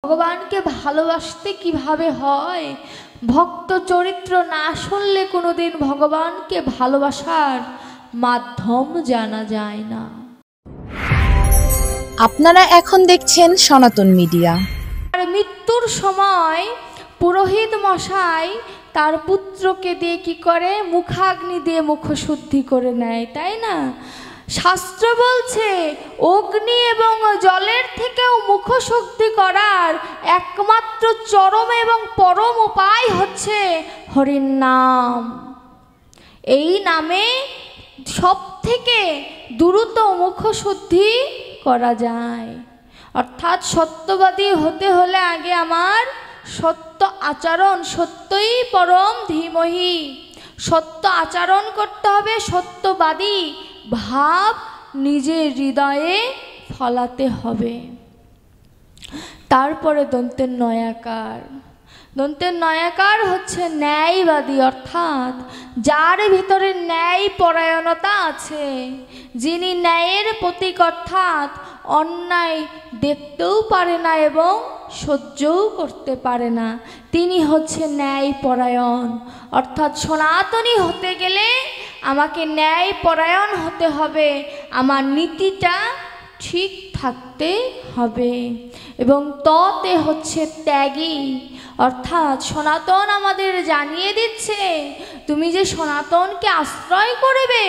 ভগবানকে ভালোবাসতে কিভাবে হয়? ভক্ত চরিত্র না শুনলে কোনোদিন ভগবানকে ভালোবাসার মাধ্যম জানা যায় না। আপনারা এখন দেখছেন সনাতন মিডিয়া। আর মৃত্যুর সময় পুরোহিত মশাই তার পুত্রকে দিয়ে কি করে? মুখাগ্নি দিয়ে মুখশুদ্ধি করে নেয়, তাই না? শাস্ত্র বলছে অগ্নি এবং জলের থেকেও মুখশুদ্ধি করার একমাত্র চরম এবং পরম উপায় হচ্ছে হরির নাম। এই নামে সব থেকে দ্রুত মুখশুদ্ধি করা যায়। অর্থাৎ সত্যবাদী হতে হলে আগে আমার সত্য আচরণ, সত্যই পরম ধীমহি, সত্য আচরণ করতে হবে, সত্যবাদী ভাব নিজের হৃদয়ে ফলাতে হবে। তারপরে দন্তের নয়াকার। দন্তের নয়াকার হচ্ছে ন্যায়বাদী, অর্থাৎ যার ভিতরে ন্যায় পরায়ণতা আছে, যিনি ন্যায়ের প্রতীক, অর্থাৎ অন্যায় দেখতেও পারে না এবং সহ্যও করতে পারে না, তিনি হচ্ছে ন্যায় পরায়ণ। অর্থাৎ সনাতনী হতে গেলে আমাকে ন্যায় পরায়ণ হতে হবে, আমার নীতিটা ঠিক থাকতে হবে এবং ততে হচ্ছে ত্যাগী। অর্থাৎ সনাতন আমাদের জানিয়ে দিচ্ছে তুমি যে সনাতনকে আশ্রয় করবে,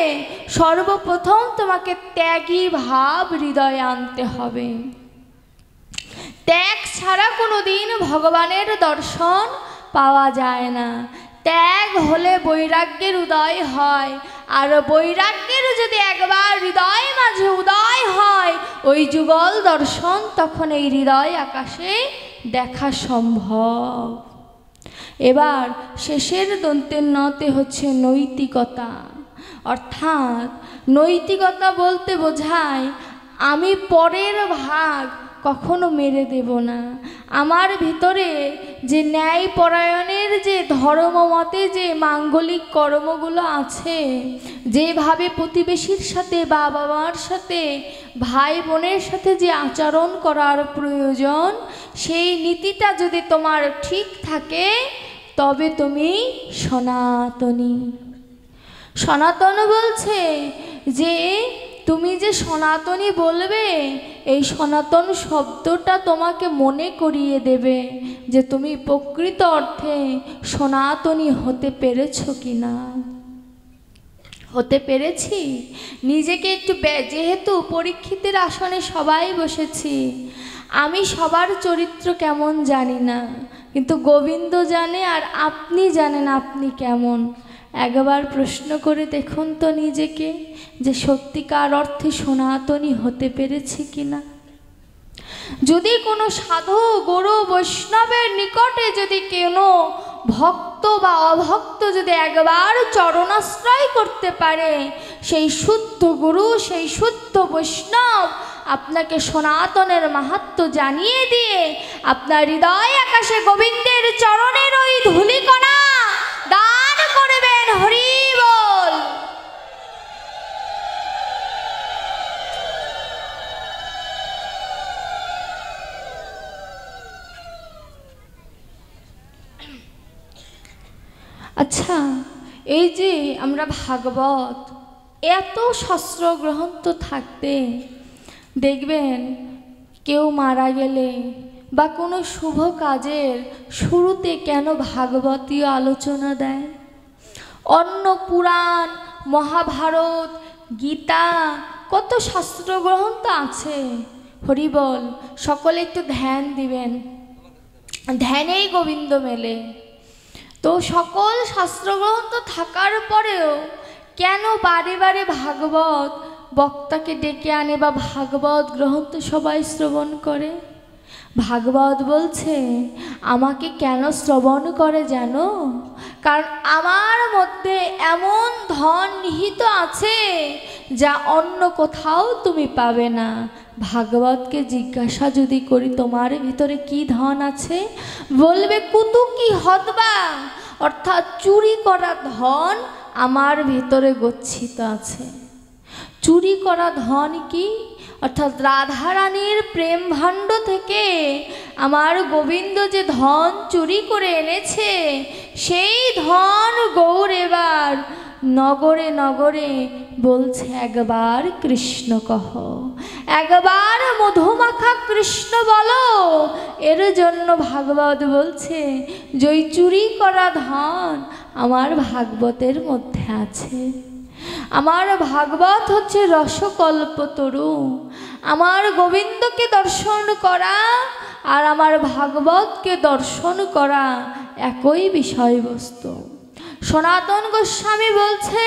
সর্বপ্রথম তোমাকে ত্যাগী ভাব হৃদয়ে আনতে হবে। ত্যাগ ছাড়া কোনো দিন ভগবানের দর্শন পাওয়া যায় না। ত্যাগ হলে বৈরাগ্যের উদয় হয়, আর বৈরাগ্যের যদি একবার হৃদয় মাঝে উদয় হয় ওই যুগল দর্শন তখন এই হৃদয় আকাশে দেখা সম্ভব। এবার শেষের দন্তের নতে হচ্ছে নৈতিকতা। অর্থাৎ নৈতিকতা বলতে বোঝায় আমি পরের ভাগ কখনো মেরে দেব না। আমার ভিতরে যে ন্যায় পরায়ণের যে ধর্মমতে যে মাঙ্গলিক কর্মগুলো আছে, যেভাবে প্রতিবেশীর সাথে বাবা মার সাথে ভাই বোনের সাথে যে আচরণ করার প্রয়োজন, সেই নীতিটা যদি তোমার ঠিক থাকে তবে তুমি সনাতনী। সনাতন বলছে যে তুমি যে সনাতনী বলবে, এই সনাতন শব্দটা তোমাকে মনে করিয়ে দেবে যে তুমি প্রকৃত অর্থে সনাতনী হতে পেরেছো কি না। হতে পেরেছি? নিজেকে একটু যেহেতু পরীক্ষিতের আসনে সবাই বসেছি, আমি সবার চরিত্র কেমন জানি না, কিন্তু গোবিন্দ জানে আর আপনি জানেন আপনি কেমন। একবার প্রশ্ন করে দেখুন তো নিজেকে যে সত্যিকার অর্থে সনাতনী হতে পেরেছি কিনা। যদি কোনো সাধু গুরু বৈষ্ণবের নিকটে যদি কোনো ভক্ত বা অভক্ত যদি একবার চরণাশ্রয় করতে পারে, সেই শুদ্ধ গুরু, সেই শুদ্ধ বৈষ্ণব আপনাকে সনাতনের মাহাত্ম্য জানিয়ে দিয়ে আপনার হৃদয় আকাশে গোবিন্দের চরণের ওই ধূলিকণা দান করবেন। হরি বল। আচ্ছা, এই যে আমরা ভাগবত এত শাস্ত্র গ্রন্থ থাকতে দেখবেন কেউ মারা গেলে বা কোনো শুভ কাজের শুরুতে কেন ভাগবতীয় আলোচনা দেয়? অন্য পুরাণ, মহাভারত, গীতা, কত শাস্ত্র গ্রন্থ আছে। হরি বল। সকলে একটু ধ্যান দিবেন, ধ্যানেই গোবিন্দ মেলে। তো সকল শাস্ত্রগ্রন্থ থাকার পরেও কেন বারে বারে ভাগবত বক্তাকে ডেকে আনে বা ভাগবত গ্রন্থ সবাই শ্রবণ করে? ভাগবত বলছে আমাকে কেন শ্রবণ করে জানো? কারণ আমার মধ্যে এমন ধন নিহিত আছে যা অন্য কোথাও তুমি পাবে না। ভাগবতকে জিজ্ঞাসা যদি করি তোমার ভিতরে কি ধন আছে, বলবে কুতুকি হতবা, অর্থাৎ চুরি করা ধন আমার ভিতরে গচ্ছিত আছে। চুরি করা ধন কি? অর্থাৎ রাধারানীর প্রেম ভাণ্ড থেকে আমার গোবিন্দ যে ধন চুরি করে এনেছে, সেই ধন গৌর এবার নগরে নগরে বলছে, একবার কৃষ্ণ কহ, একবার মধুমাখা কৃষ্ণ বলো। এর জন্য ভাগবত বলছে যে ওই চুরি করা ধন আমার ভাগবতের মধ্যে আছে। আমার ভাগবত হচ্ছে রসকল্পতরু। আমার গোবিন্দকে দর্শন করা আর আমার ভাগবতকে দর্শন করা একই বিষয়বস্তু। সনাতন গোস্বামী বলছে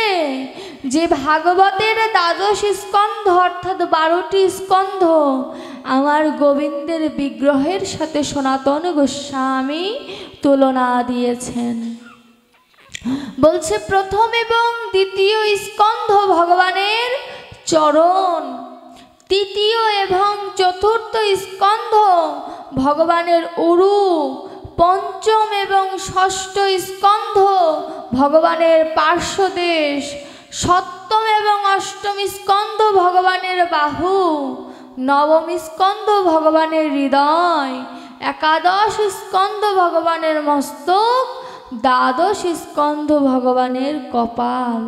যে ভাগবতের দ্বাদশ স্কন্ধ অর্থাৎ 12টি স্কন্ধ আমার গোবিন্দের বিগ্রহের সাথে সনাতন গোস্বামী তুলনা দিয়েছেন। বলছে প্রথম এবং দ্বিতীয় স্কন্ধ ভগবানের চরণ, তৃতীয় এবং চতুর্থ স্কন্ধ ভগবানের উরু, পঞ্চম এবং ষষ্ঠ স্কন্ধ ভগবানের পার্শ্বদেশ, সপ্তম এবং অষ্টম স্কন্ধ ভগবানের বাহু, নবম স্কন্ধ ভগবানের হৃদয়, একাদশ স্কন্ধ ভগবানের মস্তক, দ্বাদশ স্কন্ধ ভগবানের কপাল।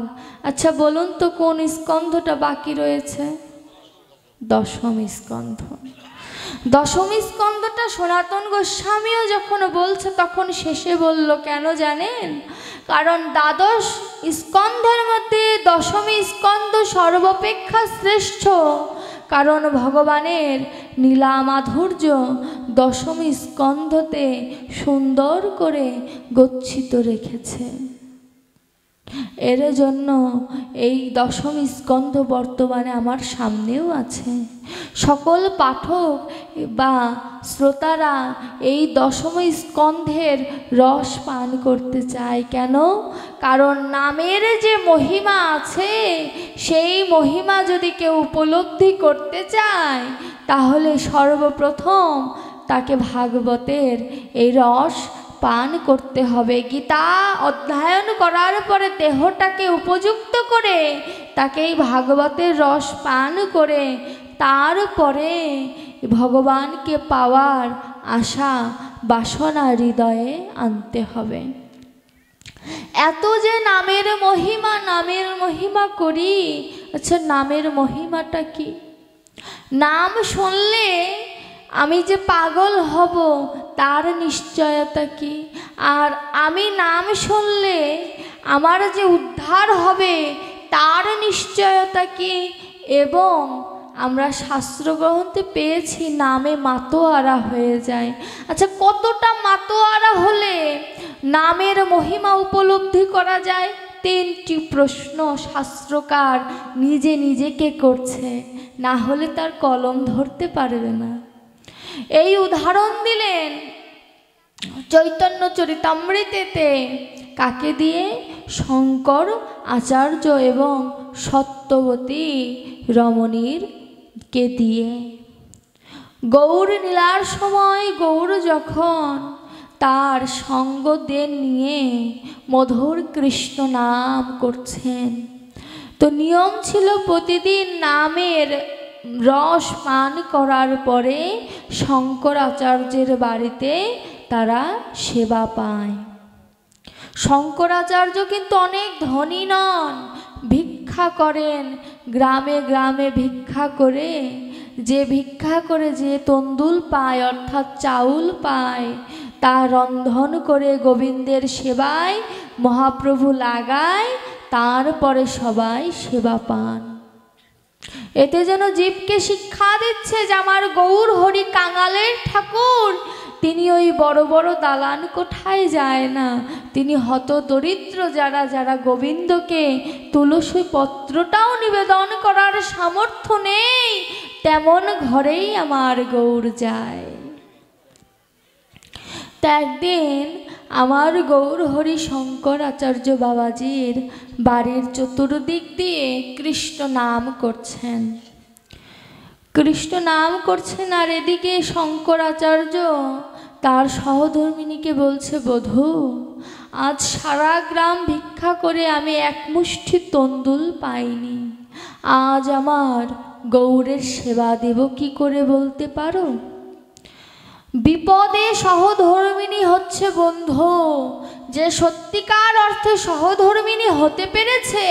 আচ্ছা বলুন তো কোন স্কন্ধটা বাকি রয়েছে? দশম স্কন্ধ। দশম স্কন্ধটা সনাতন গোস্বামীও যখন বলছে তখন শেষে বলল কেন জানেন? কারণ দ্বাদশ স্কন্ধের মধ্যে দশম স্কন্ধ সর্বাপেক্ষা শ্রেষ্ঠ, কারণ ভগবানের লীলা মাধুর্য দশম স্কন্ধতে সুন্দর করে গচ্ছিত রেখেছে। এর জন্য এই দশম স্কন্ধ বর্তমানে আমার সামনেও আছে। সকল পাঠক বা শ্রোতারা এই দশম স্কন্ধের রস পান করতে চায়। কেন? কারণ নামের যে মহিমা আছে, সেই মহিমা যদি কেউ উপলব্ধি করতে চায় তাহলে সর্বপ্রথম তাকে ভাগবতের এই রস পান করতে হবে। গীতা অধ্যয়ন করার পরে দেহটাকে উপযুক্ত করে তাকে এই ভাগবতের রস পান করে তারপরে ভগবানকে পাওয়ার আশা বাসনা হৃদয়ে আনতে হবে। এত যে নামের মহিমা করি, আচ্ছা নামের মহিমাটা কি? নাম শুনলে আমি যে পাগল হব তার নিশ্চয়তা কি? আর আমি নাম শুনলে আমার যে উদ্ধার হবে তার নিশ্চয়তা কি? এবং আমরা শাস্ত্র গ্রন্থে পেয়েছি নামে মাতোয়ারা হয়ে যায়। আচ্ছা কতটা মাতোয়ারা হলে নামের মহিমা উপলব্ধি করা যায়? 3টি প্রশ্ন শাস্ত্রকার নিজে নিজেকে করছে, না হলে তার কলম ধরতে পারবে না। এই উদাহরণ দিলেন চৈতন্য চরিতামৃতেতে। কাকে দিয়ে? শঙ্কর আচার্য এবং সত্যবতী রমণীর কে দিয়ে। গৌর লীলার সময় গৌর যখন তার সঙ্গদের নিয়ে মধুর কৃষ্ণ নাম করছেন, তো নিয়ম ছিল প্রতিদিন নামের রস পান করার পরে শঙ্করাচার্যের বাড়িতে তারা সেবা পায়। শঙ্করাচার্য কিন্তু অনেক ধনী নন, ভিক্ষা করেন, গ্রামে গ্রামে ভিক্ষা করে যে তন্দুল পায় অর্থাৎ চাউল পায় তা রন্ধন করে গোবিন্দের সেবায় মহাপ্রভু লাগায়, তারপরে সবাই সেবা পান। এতে যেন জীবকে শিক্ষা দিচ্ছে যে আমার গৌর হরি কাঙালের ঠাকুর, তিনি ওই বড় বড় দালান কোঠায় যায় না, তিনি হত দরিদ্র যারা গোবিন্দকে তুলসী পত্রটাও নিবেদন করার সামর্থ্য নেই, তেমন ঘরেই আমার গৌর যায়। তা একদিন আমার গৌর হরি শঙ্কর আচার্য বাবাজির বাড়ির চতুর্দিক দিয়ে কৃষ্ণ নাম করছেন। আর এদিকে শঙ্করাচার্য তার সহধর্মিনীকে বলছে, বধূ আজ সারা গ্রাম ভিক্ষা করে আমি এক মুষ্টি তন্দুল পাইনি, আজ আমার গৌরের সেবা দেব কি করে বলতে পারো? বিপদে সহধর্মিণী হচ্ছে বন্ধু। যে সত্যিকার অর্থে সহধর্মিণী হতে পেরেছে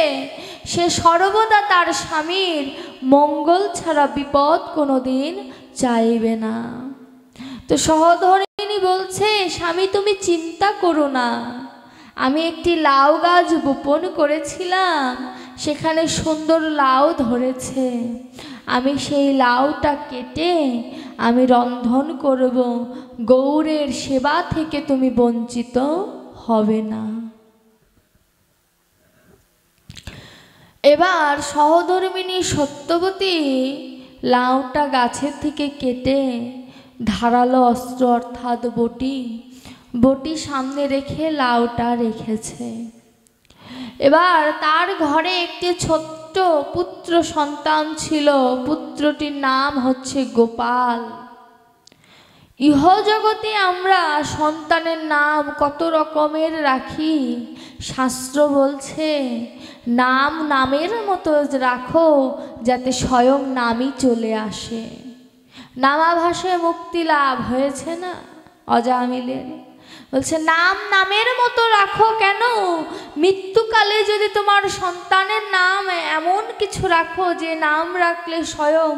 সে সর্বদা তার স্বামীর মঙ্গল ছাড়া বিপদ কোনোদিন চাইবে না। তো সহধর্মিণী বলছে, স্বামী তুমি চিন্তা করো না, আমি একটি লাউ গাছ বপন করেছিলাম, সেখানে সুন্দর লাউ ধরেছে, আমি সেই লাউটা কেটে আমি রন্ধন করব, গৌরের সেবা থেকে তুমি বঞ্চিত হবে না। এবার সহধর্মিণী সত্যবতী লাউটা গাছের থেকে কেটে ধারালো অস্ত্র অর্থাৎ বটি সামনে রেখে লাউটা রেখেছে। এবার তার ঘরে একটি ছোট্ট পুত্র সন্তান ছিল, পুত্রটির নাম হচ্ছে গোপাল। ইহজগতে আমরা সন্তানের নাম কত রকমের রাখি, শাস্ত্র বলছে নাম নামের মতো রাখো যাতে স্বয়ং নামই চলে আসে। নামাভাসে মুক্তি লাভ হয়েছে না অজামিলের, বলছে নাম নামের মতো রাখো। কেন? মৃত্যুকালে যদি তোমার সন্তানের নাম এমন কিছু রাখো যে নাম রাখলে স্বয়ং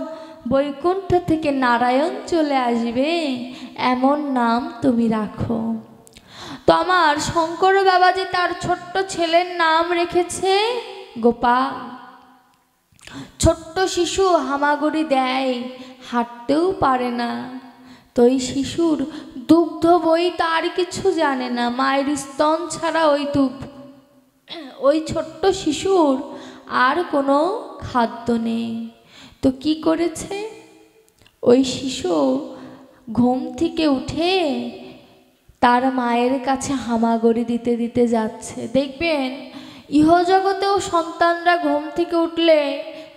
বৈকুণ্ঠ থেকে নারায়ণ চলে আসবে, এমন নাম তুমি রাখো। তো আমার শঙ্কর বাবাজি তার ছোট্ট ছেলের নাম রেখেছে গোপাল। ছোট্ট শিশু হামাগুড়ি দেয়, হাঁটতেও পারে না। তো এই শিশুর দুগ্ধ বই তার কিছু জানে না, মায়ের স্তন ছাড়া ওই ছোট্ট শিশুর আর কোনো খাদ্য নেই। তো কি করেছে ওই শিশু? ঘুম থেকে উঠে তার মায়ের কাছে হামাগুড়ি দিতে দিতে যাচ্ছে। দেখবেন ইহজগতেও সন্তানরা ঘুম থেকে উঠলে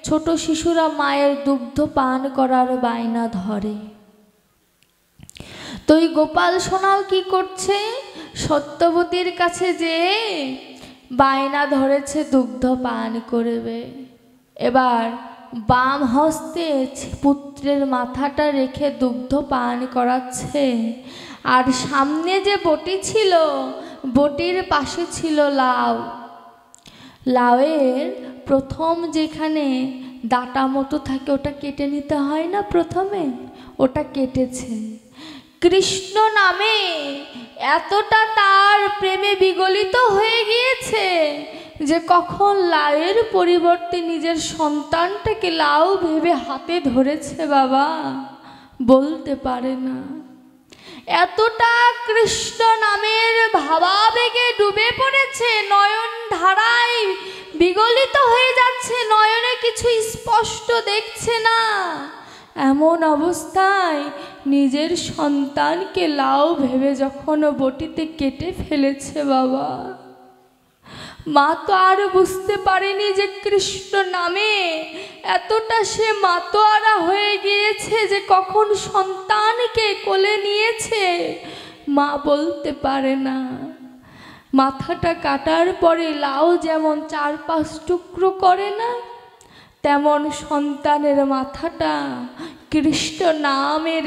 ছোট শিশুরা মায়ের দুগ্ধ পান করার বায়না ধরে। তো এই গোপাল সোনাও কি করছে? সত্যবতীর কাছে যে বায়না ধরেছে দুগ্ধ পান করবে। এবার বাম হস্তে পুত্রের মাথাটা রেখে দুগ্ধ পান করাচ্ছে, আর সামনে যে বটি ছিল বটির পাশে ছিল লাউ। লাউয়ের প্রথম যেখানে ডাটা মতো থাকে ওটা কেটে নিতে হয় না, প্রথমে ওটা কেটেছে। কৃষ্ণ নামে এতটা তার প্রেমে বিগলিত হয়ে গিয়েছে যে কখন লাউয়ের পরিবর্তে নিজের সন্তানটাকে লাউ ভেবে হাতে ধরেছে বাবা বলতে পারে না। এতটা কৃষ্ণ নামের ভাবাবেগে ডুবে পড়েছে, নয়ন ধারায় বিগলিত হয়ে যাচ্ছে, নয়নে কিছু স্পষ্ট দেখছে না। এমন অবস্থায় নিজের সন্তানকে লাউ ভেবে যখন বটিতে কেটে ফেলেছে বাবা, মা তো আর বুঝতে পারেনি যে কৃষ্ণ নামে এতটা সে মাতোয়ারা হয়ে গিয়েছে যে কখন সন্তানকে কোলে নিয়েছে মা বলতে পারে না। মাথাটা কাটার পরে লাউ যেমন 4-5 টুকরো করে না, তেমন সন্তানের মাথাটা কৃষ্ণ নামের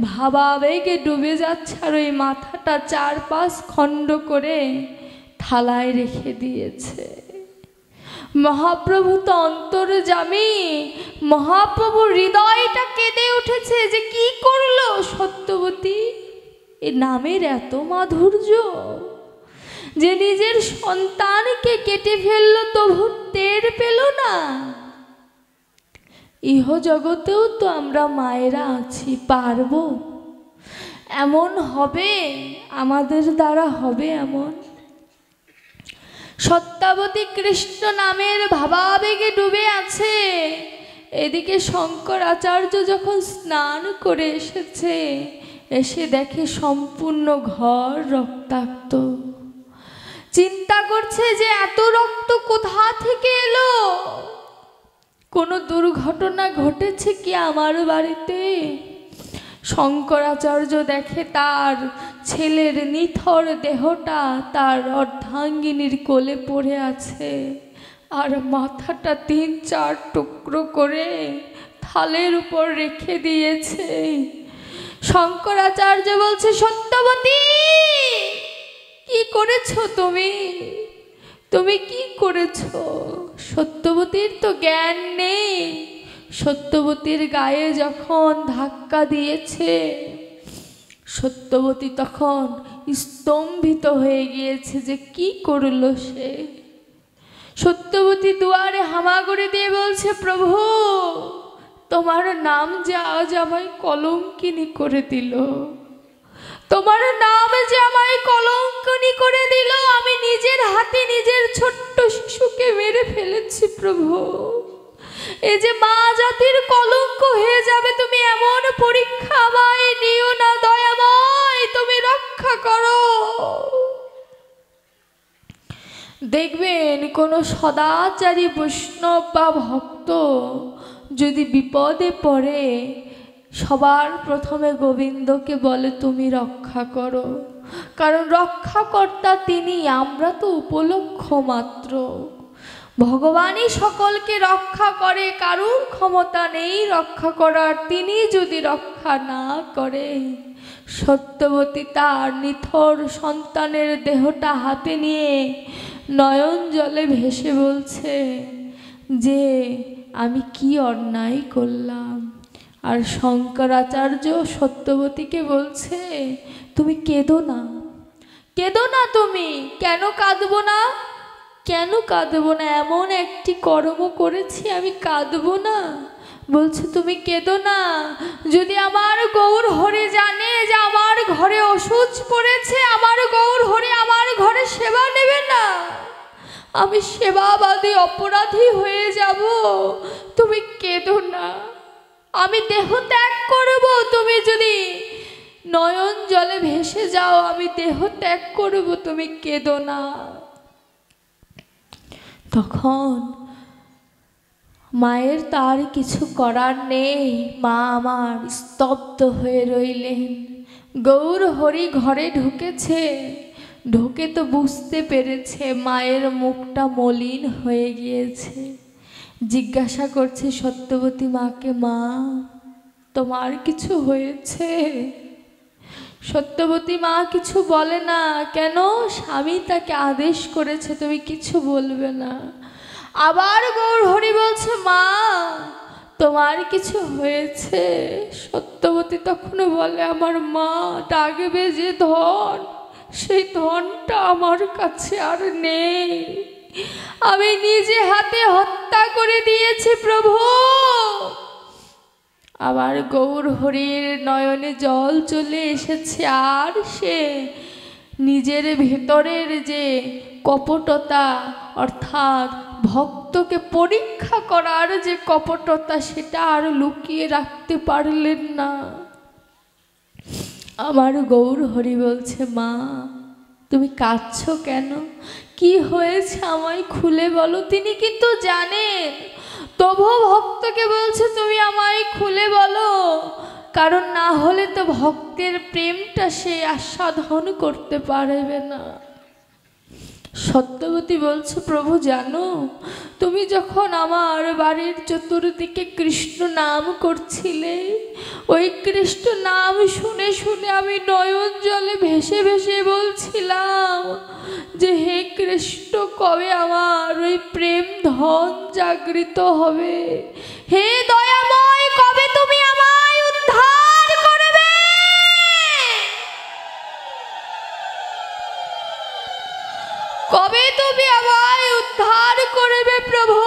ভাবাবেগে ডুবে যাচ্ছে, আর ওই মাথাটা 4-5 খণ্ড করে থালায় রেখে দিয়েছে। মহাপ্রভু তো অন্তর্যামী, মহাপ্রভু হৃদয়টা কেঁদে উঠেছে যে কি করলো সত্যবতী, এ নামের এত মাধুর্য যে নিজের সন্তানকে কেটে ফেললো তবু টের পেল না। ইহ জগতেও তো আমরা মায়েরা আছি, পারবো? এমন হবে? আমাদের দ্বারা হবে এমন? সত্যাবতী কৃষ্ণ নামের ভাবাবেগে ডুবে আছে, এদিকে শঙ্করাচার্য যখন স্নান করে এসেছে, এসে দেখে সম্পূর্ণ ঘর রক্তাক্ত। চিন্তা করছে যে এত রক্ত কোথা থেকে এলো, কোনো দুর্ঘটনা ঘটেছে কি আমার বাড়িতে? শঙ্করাচার্য দেখে তার ছেলের নিথর দেহটা তার অর্ধাঙ্গিনীর কোলে পড়ে আছে, আর মাথাটা 3-4 টুকরো করে থালের উপর রেখে দিয়েছে। শঙ্করাচার্য বলছে, সত্যবতী কি করেছো তুমি? তুমি কি করেছো? সত্যবতীর তো জ্ঞান নেই। সত্যবতীর গায়ে যখন ধাক্কা দিয়েছে, সত্যবতী তখন স্তম্ভিত হয়ে গিয়েছে যে কি করলো সে। সত্যবতী দুয়ারে হামাগুড়ি দিয়ে বলছে, প্রভু তোমার নাম যে আজ আমায় কলঙ্কিনী করে দিল, তোমার নাম যে আমায় কলঙ্কিনী করে দিল, আমি নিজের হাতে নিজের ছোট্ট শিশুকে মেরে ফেলেছি প্রভু। এই যে মা জাতির কলঙ্ক হয়ে যাবে, তুমি এমন পরীক্ষা আমায় নিও না দয়াময়, তুমি রক্ষা করো। দেখবেন কোন সদাচারী বৈষ্ণব বা ভক্ত যদি বিপদে পড়ে, সবার প্রথমে গোবিন্দকে বলে তুমি রক্ষা করো, কারণ রক্ষাকর্তা তিনি, আমরা তো উপলক্ষ মাত্র। ভগবানই সকলকে রক্ষা করে, কারুর ক্ষমতা নেই রক্ষা করার। তিনি যদি রক্ষা না করে, সত্যবতী তার নিথর সন্তানের দেহটা হাতে নিয়ে নয়ন জলে ভেসে বলছে যে আমি কি অন্যায় করলাম। আর শঙ্করাচার্য সত্যবতীকে বলছে, তুমি কেঁদো না, কেঁদো না। তুমি কেন কাঁদবো না? কেন কাঁদবো না? এমন একটি কর্ম করেছি, আমি কাঁদবো না? বলছে তুমি কেঁদো না। যদি আমার গৌর হরি জানে যে আমার ঘরে অসুচ পড়েছে, আমার গৌর হরি আমার ঘরে সেবা নেবে না, আমি সেবাবাদী অপরাধী হয়ে যাব। তুমি কেঁদো না, আমি দেহ ত্যাগ করব। তুমি যদি নয়ন জলে ভেসে যাও, আমি দেহ ত্যাগ করব, তুমি কেঁদো না। তখন মায়ের তার কিছু করার নেই, মা আমার স্তব্ধ হয়ে রইলেন। গৌর হরি ঘরে ঢুকেছে, ঢুকে তো বুঝতে পেরেছে মায়ের মুখটা মলিন হয়ে গিয়েছে। জিজ্ঞাসা করছে সত্যবতী মাকে, মা তোমার কিছু হয়েছে? সত্যবতী মা কিছু বলে না। কেন? স্বামী তাকে আদেশ করেছে তুমি কিছু বলবে না। আবার গৌর হরি বলছে, মা তোমার কিছু হয়েছে? সত্যবতী তখনও বলে, আমার মা ডাকবে যে ধন, সেই ধনটা আমার কাছে আর নেই, আমি নিজে হাতে হত্যা করে দিয়েছি প্রভু। আবার গৌর হরির নয়নে জল চলে এসেছে, আর সে নিজের ভেতরের যে কপটতা, অর্থাৎ ভক্তকে পরীক্ষা করার যে কপটতা, সেটা আর লুকিয়ে রাখতে পারলেন না। আমার গৌর হরি বলছে, মা তুমি কাঁদছো কেন? কি হয়েছে আমায় খুলে বলো। তিনি কিন্তু জানেন, তবু ভক্তকে বলছে তুমি আমায় খুলে বলো, কারণ না হলে তো ভক্তের প্রেমটা সে আস্বাদন করতে পারবে না। সত্যবতী বলছে, প্রভু জানো, তুমি যখন আমার বাড়ির চতুর্দিকে কৃষ্ণ নাম করছিলে, ওই কৃষ্ণ নাম শুনে শুনে আমি নয়ন জলে ভেসে ভেসে বলছিলাম যে হে কৃষ্ণ, কবে আমার ওই প্রেম ধন জাগৃত হবে? হে দয়াময়, কবে তুমি আমায় উদ্ধার করবে? কবে তুমি আমায় উদ্ধার করবে প্রভু?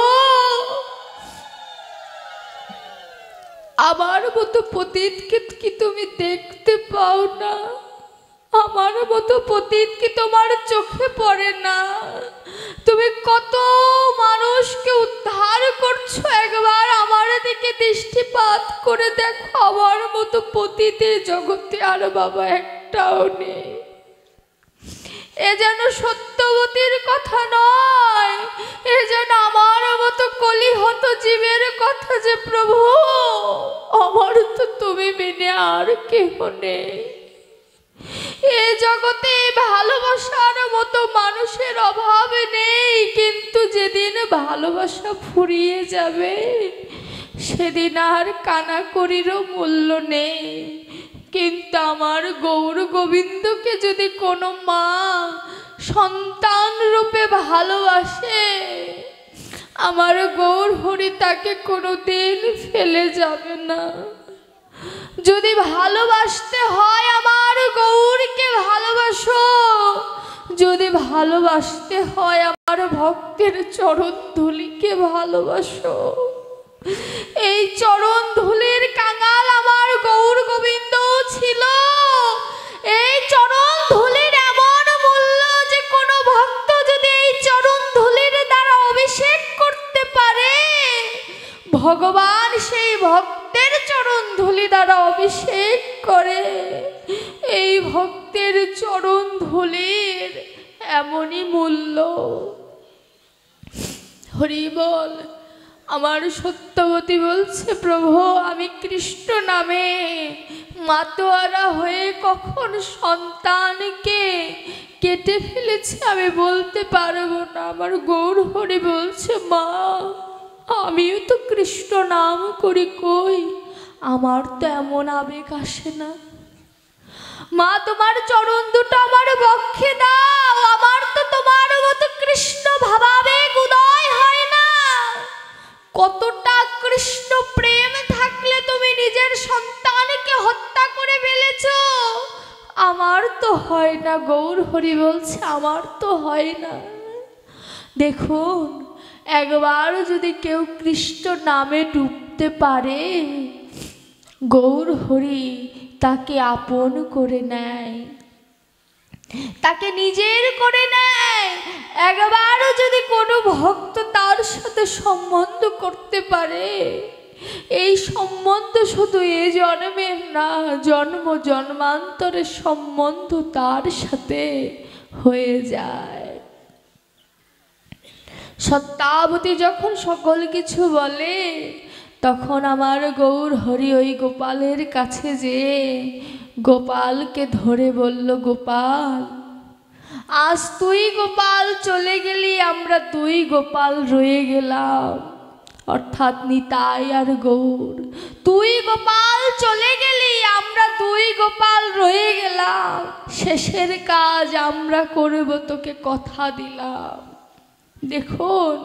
আমার মতো পতিতকে কি তুমি দেখতে পাও না? আমার মতো পতিত কি তোমার চোখে পড়ে না? তুমি কত মানুষকে উদ্ধার করছো, একবার আমার দিকে দৃষ্টিপাত করে দেখো। আমার মতো পতিতের জগতে আর বাবা একটাও নেই। এ যেন সত্যবতীর কথা নয়, এ যেন আমার মতো কলিহত জীবের কথা, যে প্রভু আমার তো তুমি বিনে আর কেহ নেই। এ জগতে ভালোবাসার মতো মানুষের অভাব নেই, কিন্তু যেদিন ভালোবাসা ফুরিয়ে যাবে সেদিন আর কানাকড়িরও মূল্য নেই। কিন্তু আমার গৌর গোবিন্দকে যদি কোনো মা সন্তান রূপে ভালোবাসে, আমার গৌর হরি তাকে কোনোদিন ফেলে যাবে না। যদি ভালোবাসতে হয় আমার গৌরকে ভালোবাসো, যদি ভালোবাসতে হয় আমার ভক্তের চরণ ধুলিকে ভালোবাসো। এই চরণ ধুলির কাঙাল আমার গৌর গোবিন্দ ছিল। এই চরণ ধুলির এমন মূল্য যে কোনো ভক্ত যদি এই চরণ ধুলির দ্বারা অভিষেক করতে পারে, ভগবান সেই ভক্তের চরণ ধুলি দ্বারা অভিষেক করে। এই ভক্তের চরণ ধুলির এমনই মূল্য। হরি বল। আমার সত্যবতী বলছে, প্রভু আমি কৃষ্ণ নামে মাতোয়ারা হয়ে কখন সন্তানকে কেটে ফেলেছি আমি বলতে পারবো না। আমার গৌর হরি বলছে, মা আমিও তো কৃষ্ণ নাম করি, কই আমার তো এমন আবেগ আসে না। মা তোমার চরণ দুটো আমার বক্ষে দাও, আমার তো তোমার মতো কৃষ্ণ ভাবাবেগ উদয় হয় না। কতটা কৃষ্ণ প্রেম থাকলে তুমি নিজের সন্তানকে হত্যা করে ফেলেছ, আমার তো হয় না। গৌর হরি বলছে, আমার তো হয় না। দেখুন, একবার যদি কেউ কৃষ্ণ নামে ডুবতে পারে, গৌর হরি তাকে আপন করে নেয়, তাকে নিজের করে নেয়। একবারও যদি কোনো ভক্ত তার সাথে সম্বন্ধ করতে পারে, এই সম্বন্ধ শুধু এ জন্মের না, জন্ম জন্মান্তরের সম্বন্ধ তার সাথে হয়ে যায়। সত্যাবতী যখন সকল কিছু বলে, তখন আমার গৌর হরি ওই গোপালের কাছে যেয়ে গোপালকে ধরে বলল, গোপাল আজ তুই গোপাল চলে গেলি, আমরা দুই গোপাল রয়ে গেলাম। অর্থাৎ নিতাই আর গৌর, তুই গোপাল চলে গেলি, আমরা দুই গোপাল রয়ে গেলাম। শেষের কাজ আমরা করব, তোকে কথা দিলাম। দেখুন,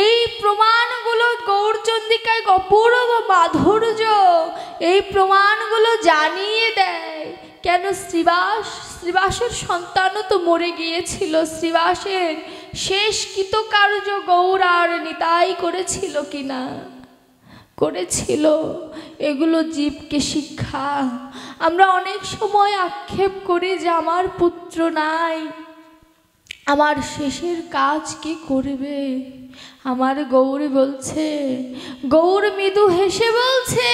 এই প্রমাণগুলো গৌরচন্দ্রিকায় অপূর্ব মাধুর্য। এই প্রমাণগুলো জানিয়ে দেয় কেন শ্রীবাসের সন্তানও তো মরে গিয়েছিল। শ্রীবাসের শেষ কৃতকার্য গৌর আর নিতাই করেছিল কিনা? করেছিল। এগুলো জীবকে শিক্ষা। আমরা অনেক সময় আক্ষেপ করি যে আমার পুত্র নাই, আমার শেষের কাজ কে করবে? আমার গৌরী বলছে, গৌর মৃদু হেসে বলছে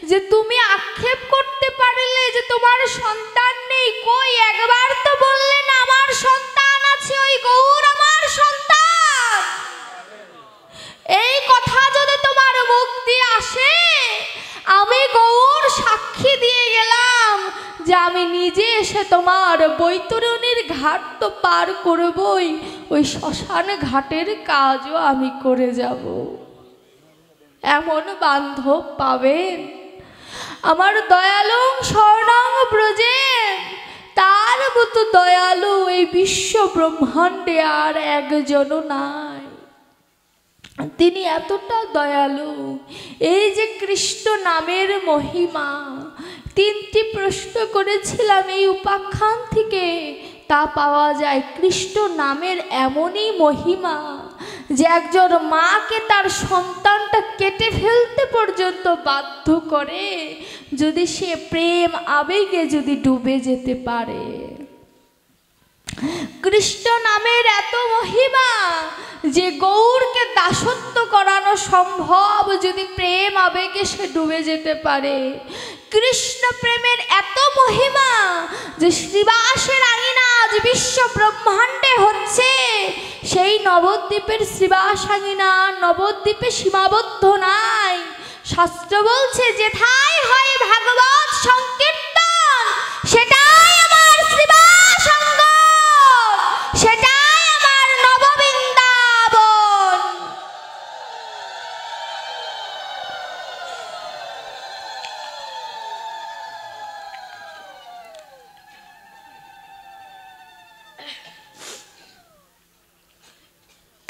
যে তুমি আক্ষেপ করতে পারলে যে তোমার সন্তান নেই, কই একবার তো বললে না আমার সন্তান আছে, ওই গৌর আমার সন্তান। এই কথা যদি তোমার মুখ দিয়ে আসে, আমি গৌর সাক্ষী দিয়ে গেলাম যে আমি নিজে এসে তোমার বৈতরণীর ঘাট তো পার করবই, ওই শ্মশান ঘাটের কাজও আমি করে যাব। এমন বান্ধব পাবেন আমার দয়ালু স্বর্ণাং ব্রজে, তার মতো দয়ালু এই বিশ্ব ব্রহ্মাণ্ডে আর একজনও নাই। তিনি এতটা দয়ালু। এই যে কৃষ্ণ নামের মহিমা, তিনটি প্রশ্ন করেছিলাম এই উপাখ্যান থেকে, তা পাওয়া যায়। কৃষ্ণ নামের এমনই মহিমা যে একজন মাকে তার সন্তানটা কেটে ফেলতে পর্যন্ত বাধ্য করে, যদি সে প্রেম আবেগে যদি ডুবে যেতে পারে। কৃষ্ণ নামের এত মহিমা যে গৌরকে দাসত্ব করানো সম্ভব যদি প্রেম আবেগে সে ডুবে যেতে পারে। কৃষ্ণ প্রেমের এত মহিমা যে শ্রীবাসের আঙিনা আজ বিশ্ব ব্রহ্মাণ্ডে হচ্ছে, সেই নবদ্বীপের শ্রীবাস আঙিনা নবদ্বীপে সীমাবদ্ধ নাই। শাস্ত্র বলছে যেথায় হয় ভাগবত সংকীর্তন, সেটাই আমার শ্রীবাস অঙ্গন, সেটাই আমার নববৃন্দাবন।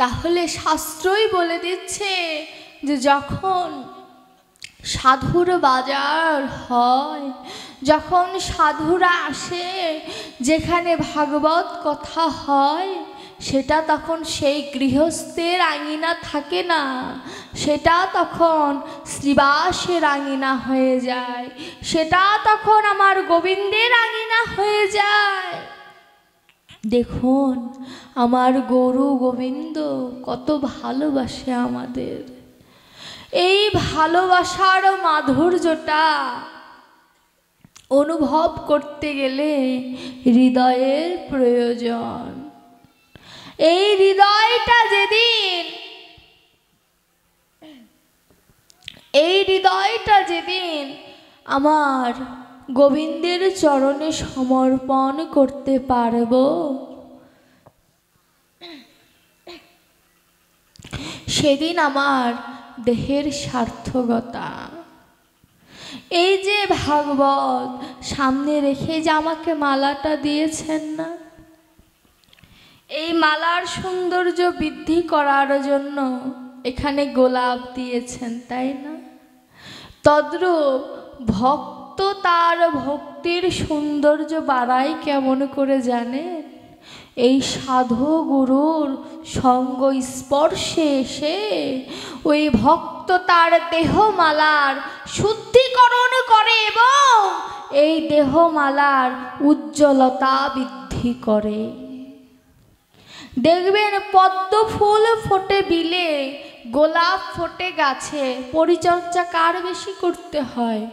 তাহলে শাস্ত্রই বলে দিচ্ছে যে যখন সাধুর বাজার হয়, যখন সাধুরা আসে, যেখানে ভাগবত কথা হয়, সেটা তখন সেই গৃহস্থের আঙিনা থাকে না, সেটা তখন শ্রীবাসের আঙিনা হয়ে যায়, সেটা তখন আমার গোবিন্দের আঙিনা হয়ে যায়। দেখুন আমার গরু গোবিন্দ কত ভালোবাসে আমাদের। এই ভালোবাসার মাধুর্যটা অনুভব করতে গেলে হৃদয়ের প্রয়োজন। এই হৃদয়টা যেদিন আমার গোবিন্দের চরণে সমর্পণ করতে পারব, সেদিন আমার দেহের সার্থকতা। এই যে ভাগবত সামনে রেখে যে আমাকে মালাটা দিয়েছেন না, এই মালার সৌন্দর্য বৃদ্ধি করার জন্য এখানে গোলাপ দিয়েছেন, তাই না? তদ্রূপ ভক্ত তার ভক্তির সৌন্দর্য বাড়ায় কেমন করে জানে? এই সাধু গুরুর সঙ্গ স্পর্শে এসে ওই ভক্ত তার দেহমালার শুদ্ধিকরণ করে এবং এই দেহমালার উজ্জ্বলতা বৃদ্ধি করে। দেখবেন পদ্ম ফুল ফোটে বিলে, গোলাপ ফোটে গাছে, পরিচর্যা কার বেশি করতে হয়?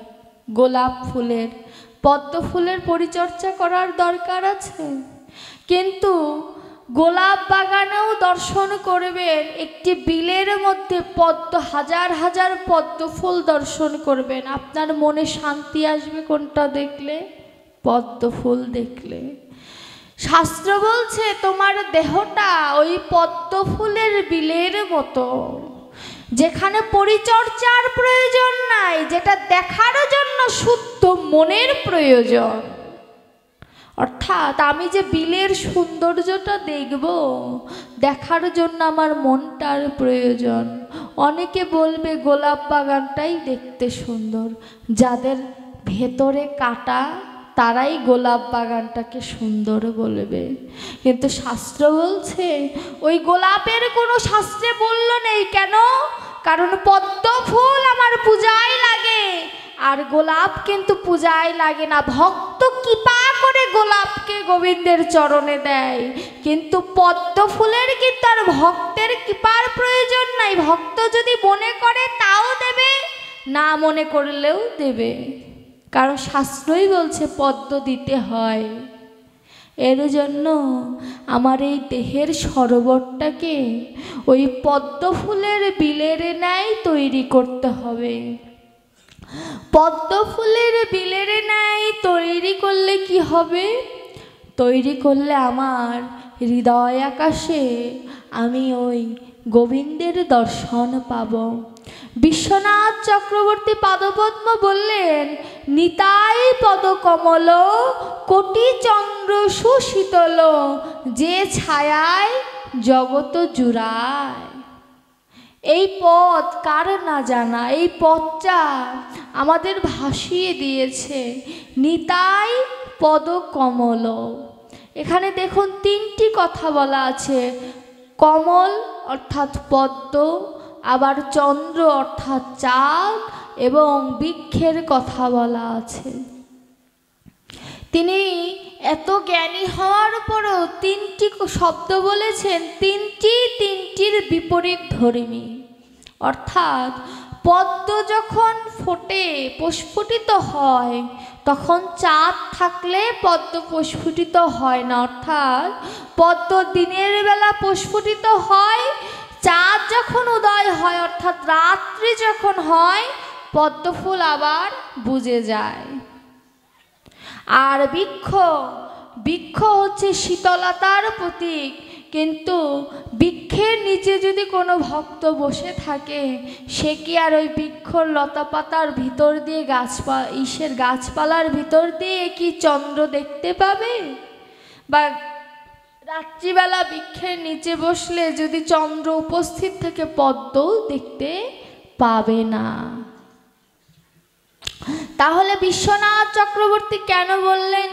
গোলাপ ফুলের। পদ্ম ফুলের পরিচর্যা করার দরকার আছে, কিন্তু গোলাপ বাগানেও দর্শন করবেন, একটি বিলের মধ্যে হাজার হাজার পদ্ম ফুল দর্শন করবেন, আপনার মনে শান্তি আসবে কোনটা দেখলে? পদ্ম ফুল দেখলে। শাস্ত্র বলছে তোমার দেহটা ওই পদ্ম ফুলের বিলের মতো, যেখানে পরিচর্যার প্রয়োজন নাই, যেটা দেখার জন্য শুদ্ধ মনের প্রয়োজন। অর্থাৎ আমি যে বিলের সৌন্দর্যটা দেখব, দেখার জন্য আমার মনটার প্রয়োজন। অনেকে বলবে গোলাপ বাগানটাই দেখতে সুন্দর, যাদের ভেতরে কাটা তারাই গোলাপ বাগানটাকে সুন্দর বলবে। কিন্তু শাস্ত্র বলছে ওই গোলাপের কোনো শাস্ত্রে বলল নেই। কেন? কারণ পদ্ম ফুল আমার পূজায় লাগে, আর গোলাপ কিন্তু পূজায় লাগে না। ভক্ত কৃপা করে গোলাপকে গোবিন্দের চরণে দেয়, কিন্তু পদ্ম ফুলের কিন্তু আর ভক্তের কৃপার প্রয়োজন নাই। ভক্ত যদি মনে করে তাও দেবে, না মনে করলেও দেবে, কারণ শাস্ত্রই বলছে পদ্ম দিতে হয়। এর জন্য আমার এই দেহের সরোবরটাকে ওই পদ্ম ফুলের বিলের ন্যায় তৈরি করতে হবে। পদ্ম ফুলের বিলের ন্যায় তৈরি করলে কি হবে? তৈরি করলে আমার হৃদয় আকাশে আমি ওই গোবিন্দের দর্শন পাব। বিশ্বনাথ চক্রবর্তী পাদপদ্ম বললেন, নিতাই পদকমল কোটি চন্দ্র সুশীতল, যে ছায়ায় জগত জুড়ায়। এই পথ কার না জানা, এই পথটা আমাদের ভাসিয়ে দিয়েছে নিতাই পদকমল। এখানে দেখুন তিনটি কথা বলা আছে, কমল অর্থাৎ পদ্ম, আবার চন্দ্র অর্থাৎ চাঁদ, এবং বৃক্ষের কথা বলা আছে। তিনি এত জ্ঞানী হওয়ার পরও তিনটি শব্দ বলেছেন, তিনটির বিপরীত ধর্মী। অর্থাৎ পদ্ম যখন ফোটে প্রস্ফুটিত হয়, তখন চাঁদ থাকলে পদ্ম প্রস্ফুটিত হয় না। অর্থাৎ পদ্ম দিনের বেলা প্রস্ফুটিত হয়, চাঁদ যখন উদয় হয় অর্থাৎ রাত্রি যখন হয়, পদ্ম ফুল আবার বুজে যায়। আর বৃক্ষ হচ্ছে শীতলতার প্রতীক, কিন্তু বৃক্ষের নিচে যদি কোনো ভক্ত বসে থাকে, সে কি আর ওই বৃক্ষর লতা পাতার ভিতর দিয়ে গাছপালার ভিতর দিয়ে কি চন্দ্র দেখতে পাবে? বা রাত্রিবেলা বৃক্ষের নিচে বসলে যদি চন্দ্র উপস্থিত থাকে পদ্মও দেখতে পাবে না। তাহলে বিশ্বনাথ চক্রবর্তী কেন বললেন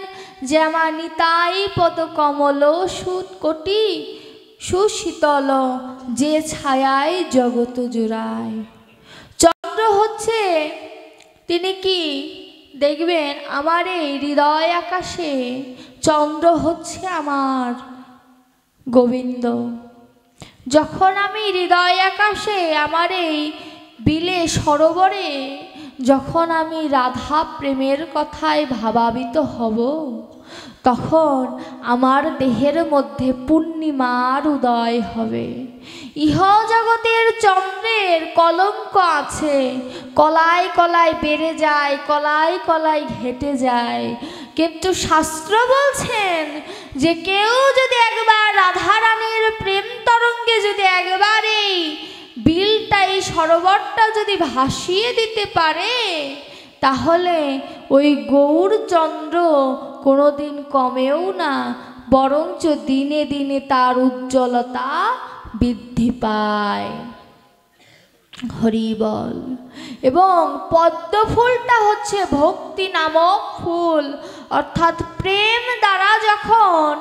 যে আমার নিতাই পদ কমল সুৎকটি সুশীতল যে ছায়ায় জগৎ জুড়ায়। চন্দ্র হচ্ছে তিনি কি দেখবেন আমার এই হৃদয় আকাশে চন্দ্র হচ্ছে আমার গোবিন্দ। যখন আমি হৃদয় আকাশে আমার এই বিলে সরোবরে যখন আমি রাধা প্রেমের কথায় ভাবাবিত হব, তখন আমার দেহের মধ্যে পূর্ণিমার উদয় হবে। ইহ জগতের চন্দ্রের কলঙ্ক আছে, কলায় কলায় বেড়ে যায়, কলায় কলায় ঘেটে যায়। কিন্তু শাস্ত্র বলছেন যে কেউ যদি একবার রাধারানীর প্রেম তরঙ্গে যদি একবার এই বিলটা এই সরোবরটা যদি ভাসিয়ে দিতে পারে, তাহলে ওই গৌরচন্দ্র কোনোদিন কমেও না, বরঞ্চ দিনে দিনে তার উজ্জ্বলতা বৃদ্ধি পায়। হরি বল। এবং পদ্ম ফুলটা হচ্ছে ভক্তি নামক ফুল, অর্থাৎ প্রেম দ্বারা যখন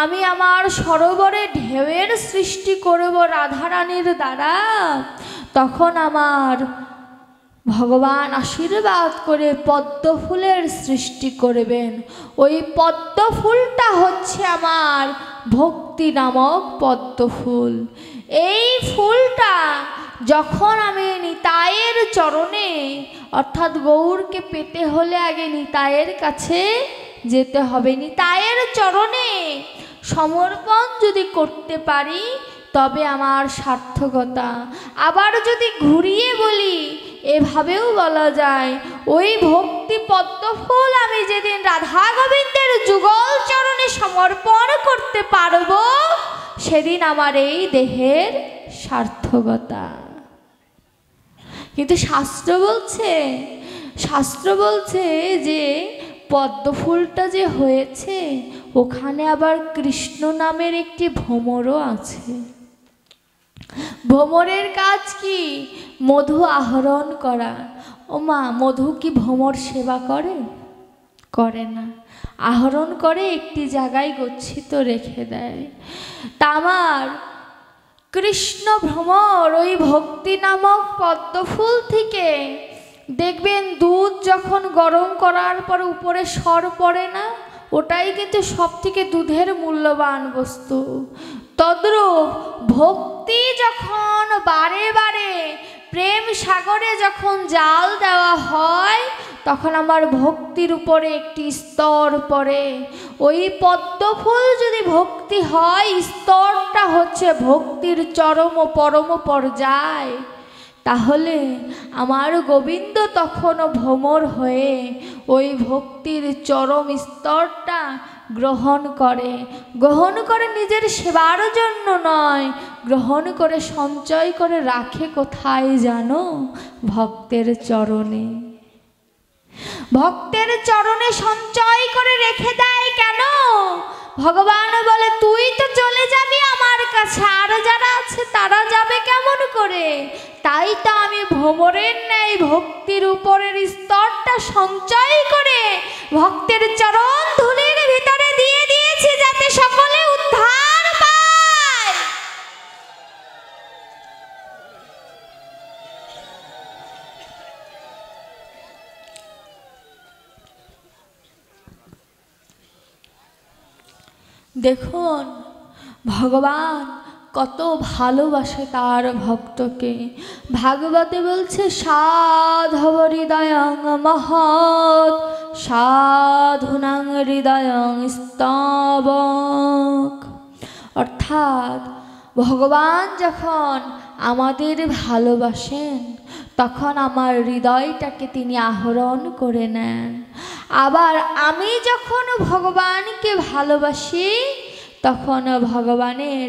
আমি আমার সরোবরে ঢেউয়ের সৃষ্টি করব রাধারানীর দ্বারা, তখন আমার ভগবান আশীর্বাদ করে পদ্ম ফুলের সৃষ্টি করবেন। ওই পদ্ম ফুলটা হচ্ছে আমার ভক্তি নামক পদ্ম ফুল। এই ফুলটা যখন আমি নিতাইয়ের চরণে, অর্থাৎ গৌরকে পেতে হলে আগে নিতাইয়ের কাছে যেতে হবে, নিতাইয়ের চরণে সমর্পণ যদি করতে পারি তবে আমার সার্থকতা। আবার যদি ঘুরিয়ে বলি, এভাবেও বলা যায়, ওই ভক্তি পদ্মফুল আমি যেদিন রাধা গোবিন্দের যুগল চরণে সমর্পণ করতে পারব, সেদিন আমার এই দেহের সার্থকতা। কিন্তু শাস্ত্র বলছে যে পদ্মফুলটা যে হয়েছে ওখানে আবার কৃষ্ণ নামের একটি ভ্রমরও আছে। ভ্রমরের কাজ কি? মধু আহরণ করা। ও মা, মধু কি ভ্রমর সেবা করে? করে না। আহরণ করে একটি জায়গায় গচ্ছিত রেখে দেয়। তা আমার কৃষ্ণ ভ্রমর ওই ভক্তি নামক পদ্মফুল থেকে দেখবেন দুধ যখন গরম করার পর উপরে সর পড়ে না, ওটাই কিন্তু সব থেকে দুধের মূল্যবান বস্তু। তদ্রূপ ভক্তি যখন বারে বারে প্রেম সাগরে যখন জাল দেওয়া হয়, তখন আমার ভক্তির উপরে একটি স্তর পড়ে। ওই পদ্মফুল যদি ভক্তি হয়, স্তরটা হচ্ছে ভক্তির চরম ও পরম পর্যায়, তাহলে আমার গোবিন্দ তখনও ভ্রমর হয়ে ওই ভক্তির চরম স্তরটা গ্রহণ করে নিজের সেবার জন্য নয়, গ্রহণ করে সঞ্চয় করে রাখে কোথায় জানো? ভক্তের চরণে। ভক্তের চরণে সঞ্চয় করে রেখে দেয়। কেন? ভগবান বলে, তুই তো চলে যাবি আমার কাছে, আর যারা আছে তারা যাবে কেমন করে? তাই তো আমি ভ্রমরের ন্যায় ভক্তির উপরের স্তরটা সঞ্চয় করে ভক্তের চরণ ধুলির ভিতরে দিয়ে দিয়েছি, যাতে সকলে উদ্ধার পায়। দেখুন ভগবান কত ভালোবাসে তার ভক্তকে। ভাগবতে বলছে, সাধব হৃদয়ং মহৎ সাধুনাং হৃদয়ং স্তবক। অর্থাৎ ভগবান যখন আমাদের ভালোবাসেন, তখন আমার হৃদয়টাকে তিনি আহরণ করে নেন। আবার আমি যখন ভগবানকে ভালোবাসি, তখন ভগবানের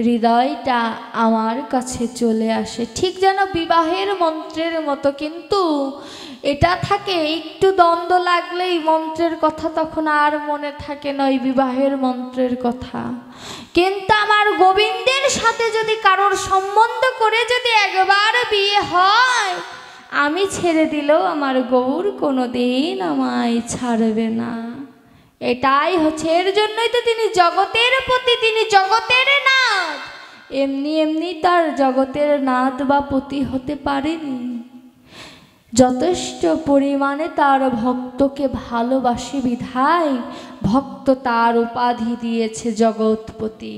হৃদয়টা আমার কাছে চলে আসে। ঠিক যেন বিবাহের মন্ত্রের মতো। কিন্তু এটা থাকে, একটু দ্বন্দ্ব লাগলেই মন্ত্রের কথা তখন আর মনে থাকে না, ওই বিবাহের মন্ত্রের কথা। কিন্তু আমার গোবিন্দের সাথে যদি কারোর সম্বন্ধ করে যদি একবার বিয়ে হয়, আমি ছেড়ে দিলেও আমার গৌর কোনো দিন আমায় ছাড়বে না। এটাই হচ্ছে, এর জন্যই তো তিনি জগতের পতি, তিনি জগতের নাথ। এমনি এমনি তার জগতের নাথ বা পতি হতে পারেনি, যথেষ্ট পরিমাণে তার ভক্তকে ভালোবাসে বিধায় ভক্ত তার উপাধি দিয়েছে জগৎপতি।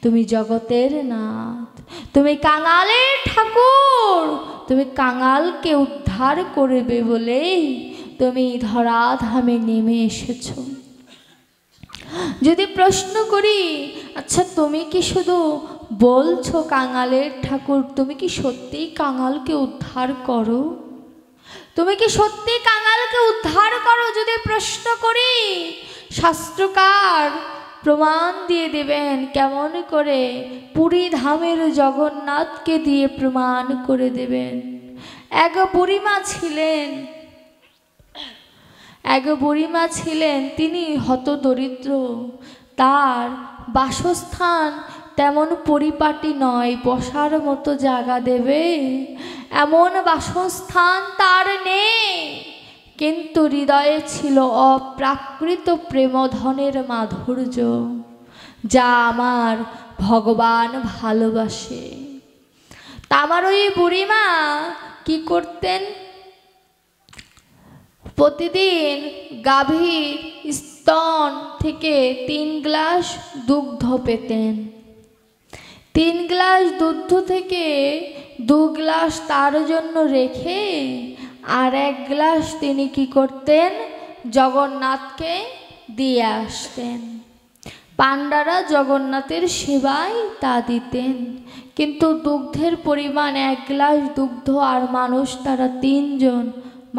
তুমি জগতের নাথ, তুমি কাঙালের ঠাকুর, তুমি কাঙালকে উদ্ধার করবে বলেই তুমি ধরাধামে নেমে এসেছো। যদি প্রশ্ন করি, আচ্ছা তুমি কি শুধু বলছো কাঙালের ঠাকুর, তুমি কি সত্যিই কাঙালকে উদ্ধার করো? তুমি কি সত্যি কাঙালকে উদ্ধার করো? যদি প্রশ্ন করি, শাস্ত্রকার প্রমাণ দিয়ে দেবেন। কেমন করে? পুরী ধামের জগন্নাথকে দিয়ে প্রমাণ করে দেবেন। এক বুড়িমা ছিলেন, তিনি হতদরিদ্র। তার বাসস্থান তেমন পরিপাটি নয়, বসার মতো জায়গা দেবে এমন বাসস্থান তার নেই। কিন্তু হৃদয়ে ছিল অপ্রাকৃত প্রেমধনের মাধুর্য, যা আমার ভগবান ভালোবাসে। তা আমার ওই বুড়িমা কি করতেন? প্রতিদিন গাভীর স্তন থেকে 3 গ্লাস দুগ্ধ পেতেন। 3 গ্লাস দুগ্ধ থেকে 2 গ্লাস তার জন্য রেখে আর 1 গ্লাস তিনি কি করতেন? জগন্নাথকে দিয়ে আসতেন। পাণ্ডারা জগন্নাথের সেবায় তা দিতেন। কিন্তু দুগ্ধের পরিমাণ 1 গ্লাস দুগ্ধ, আর মানুষ তারা 3 জন,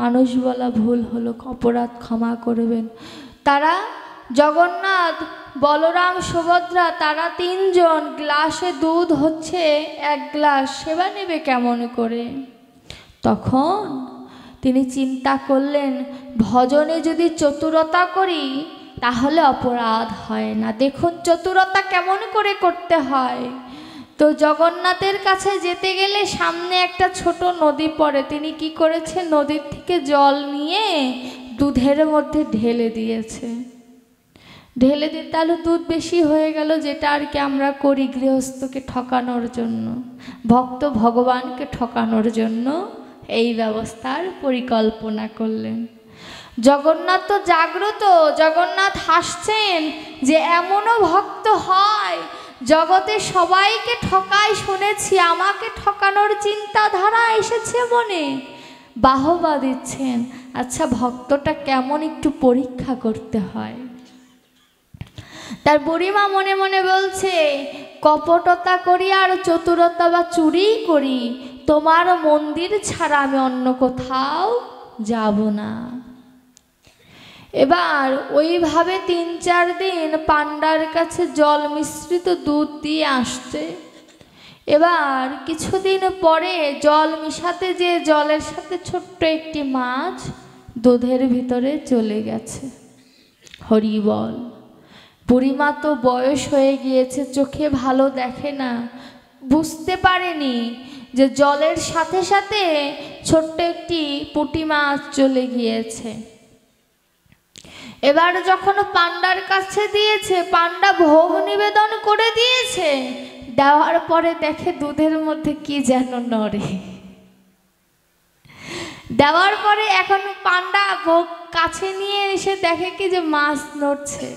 মানুষ বলা ভুল হলো, অপরাধ ক্ষমা করবেন। তারা জগন্নাথ, বলরাম, সুভদ্রা, তারা 3 জন, গ্লাসে দুধ হচ্ছে 1 গ্লাস, সেবা নেবে কেমন করে? তখন তিনি চিন্তা করলেন, ভজনে যদি চতুরতা করি তাহলে অপরাধ হয় না। দেখুন চতুরতা কেমন করে করতে হয়। তো জগন্নাথের কাছে যেতে গেলে সামনে একটা ছোট নদী পড়ে। তিনি কি করেছে? নদীর থেকে জল নিয়ে দুধের মধ্যে ঢেলে দিয়েছে। ঢেলে দিয়ে তাহলে দুধ বেশি হয়ে গেল, যেটা আর কি আমরা করি গৃহস্থকে ঠকানোর জন্য, ভক্ত ভগবানকে ঠকানোর জন্য এই ব্যবস্থার পরিকল্পনা করলেন। জগন্নাথ তো জাগ্রত, জগন্নাথ হাসছেন যে এমনও ভক্ত হয় জগতে সবাইকে ঠকায় শুনেছি, আমাকে ঠকানোর চিন্তাধারা এসেছে মনে, বাহবা দিচ্ছেন। আচ্ছা ভক্তটা কেমন একটু পরীক্ষা করতে হয়। তার বুড়িমা মনে মনে বলছে, কপটতা করি আর চতুরতা বা চুরি করি, তোমার মন্দির ছাড়া আমি অন্য কোথাও যাব না। এবার ওইভাবে 3-4 দিন পাণ্ডার কাছে জল মিশ্রিত দুধ দিয়ে আসছে। এবার কিছুদিন পরে জল মিশাতে যে জলের সাথে ছোট্ট একটি মাছ দুধের ভিতরে চলে গেছে। হরি বল। বুড়িমা তো বয়স হয়ে গিয়েছে, চোখে ভালো দেখে না, বুঝতে পারেনি যে জলের সাথে সাথে ছোট্ট একটি পুঁটি মাছ চলে গিয়েছে। এবার যখন পাণ্ডার কাছে দিয়েছে, পাণ্ডা ভোগ নিবেদন করে দিয়েছে, দেওয়ার পরে দেখে দুধের মধ্যে কি যেন নড়ে। দেওয়ার পরে এখন পাণ্ডা ভোগ কাছে নিয়ে এসে দেখে কি যে মাছ নড়ছে।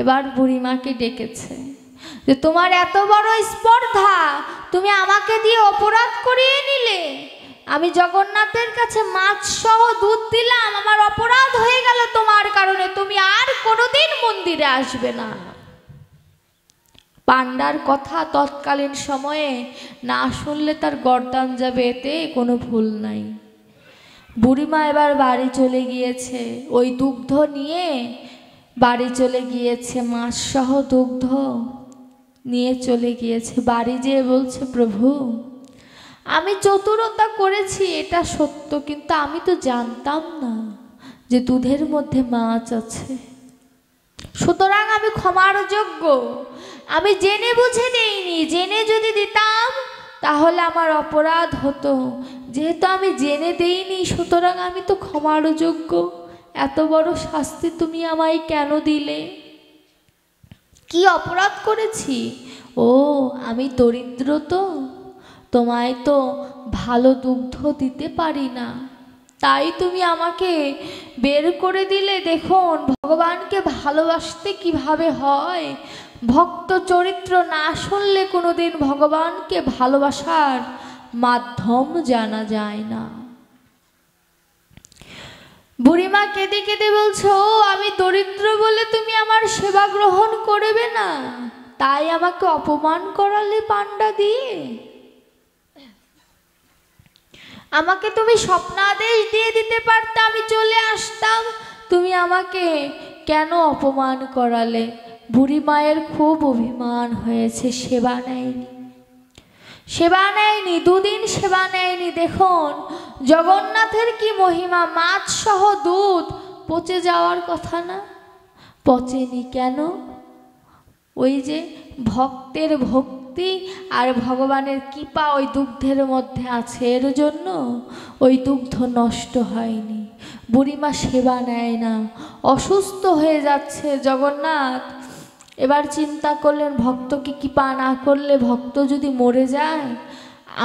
এবার বুড়িমাকে ডেকেছে যে তোমার এত বড় স্পর্ধা, তুমি আমাকে দিয়ে অপরাধ করিয়ে নিলে, আমি জগন্নাথের কাছে মাছ সহ দুধ দিলাম, আমার অপরাধ হয়ে গেল তোমার কারণে, তুমি আর কোনোদিন মন্দিরে আসবে না। পাণ্ডার কথা তৎকালীন সময়ে না শুনলে তার গর্দান যাবে, এতে কোনো ভুল নাই। বুড়িমা এবার বাড়ি চলে গিয়েছে, ওই দুগ্ধ নিয়ে বাড়ি চলে গিয়েছে, মাছ সহ দুগ্ধ নিয়ে চলে গিয়েছে। বাড়ি যেয়ে বলছে, প্রভু আমি চতুরতা করেছি এটা সত্য, কিন্তু আমি তো জানতাম না যে দুধের মধ্যে মাছ আছে। সুতরাং আমি ক্ষমার যোগ্য। আমি জেনে বুঝে দেইনি, জেনে যদি দিতাম তাহলে আমার অপরাধ হতো। যেহেতু আমি জেনে দেইনি, সুতরাং আমি তো ক্ষমার যোগ্য। এত বড় শাস্তি তুমি আমায় কেন দিলে? কি অপরাধ করেছি? ও, আমি দরিদ্র, তো তোমায় তো ভালো দুগ্ধ দিতে পারি না, তাই তুমি আমাকে বের করে দিলে। দেখুন ভগবানকে ভালোবাসতে কিভাবে হয়। ভক্ত চরিত্র না শুনলে কোনোদিন ভগবানকে ভালোবাসার মাধ্যম জানা যায় না। বুড়িমা কেঁদে কেঁদে বলছে, ও আমি দরিদ্র বলে তুমি আমার সেবা গ্রহণ করবে না, তাই আমাকে অপমান করালে পান্ডা দিয়ে। আমাকে তুমি স্বপ্নাদেশ দিয়ে দিতে পারতে, আমি চলে আসতাম। তুমি আমাকে কেন অপমান করালে? বুড়ি মায়ের খুব অভিমান হয়েছে, সেবা নেয়নি, সেবা নেয়নি, দুদিন সেবা নেয়নি। দেখুন জগন্নাথের কি মহিমা, মাছ সহ দুধ পচে যাওয়ার কথা না, পচেনি কেন? ওই যে ভক্তের ভক্তি আর ভগবানের কৃপা ওই দুগ্ধের মধ্যে আছে, এর জন্য ওই দুগ্ধ নষ্ট হয়নি। বুড়িমা সেবা নেয় না, অসুস্থ হয়ে যাচ্ছে জগন্নাথ। এবার চিন্তা করলেন ভক্তকে কৃপা না করলে, ভক্ত যদি মরে যায়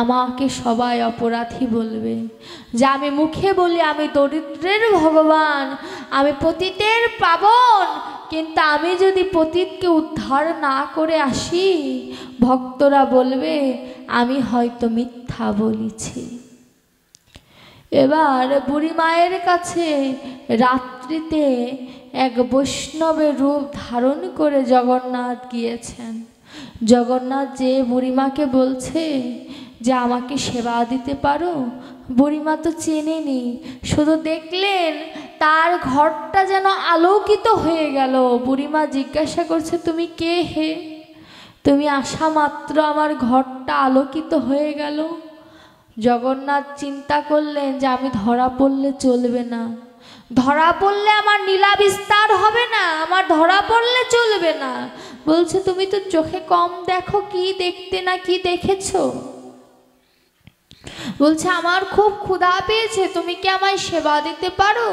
আমাকে সবাই অপরাধী বলবে। যে আমি মুখে বলি আমি দরিদ্রের ভগবান, আমি পতিতের পাবন, কিন্তু আমি যদি পতিতকে উদ্ধার না করে আসি, ভক্তরা বলবে আমি হয়তো মিথ্যা বলেছি। এবার বুড়ি মায়ের কাছে রাত্রিতে এক বৈষ্ণবের রূপ ধারণ করে জগন্নাথ গিয়েছেন। জগন্নাথ যে বুড়িমাকে বলছে যে আমাকে সেবা দিতে পারো। বুড়িমা তো চেনেনি, শুধু দেখলেন তার ঘরটা যেন আলোকিত হয়ে গেল। বুড়িমা জিজ্ঞাসা করছে, তুমি কে হে? তুমি আসা মাত্র আমার ঘরটা আলোকিত হয়ে গেল। জগন্নাথ চিন্তা করলেন যে আমি ধরা পড়লে চলবে না, ধরা পড়লে আমার লীলা বিস্তার হবে না, আমার ধরা পড়লে চলবে না। বলছে তুমি তো চোখে কম দেখো, কি দেখতে না কি দেখেছো? বলছে আমার খুব ক্ষুধা পেয়েছে, তুমি কি আমায় সেবা দিতে পারো?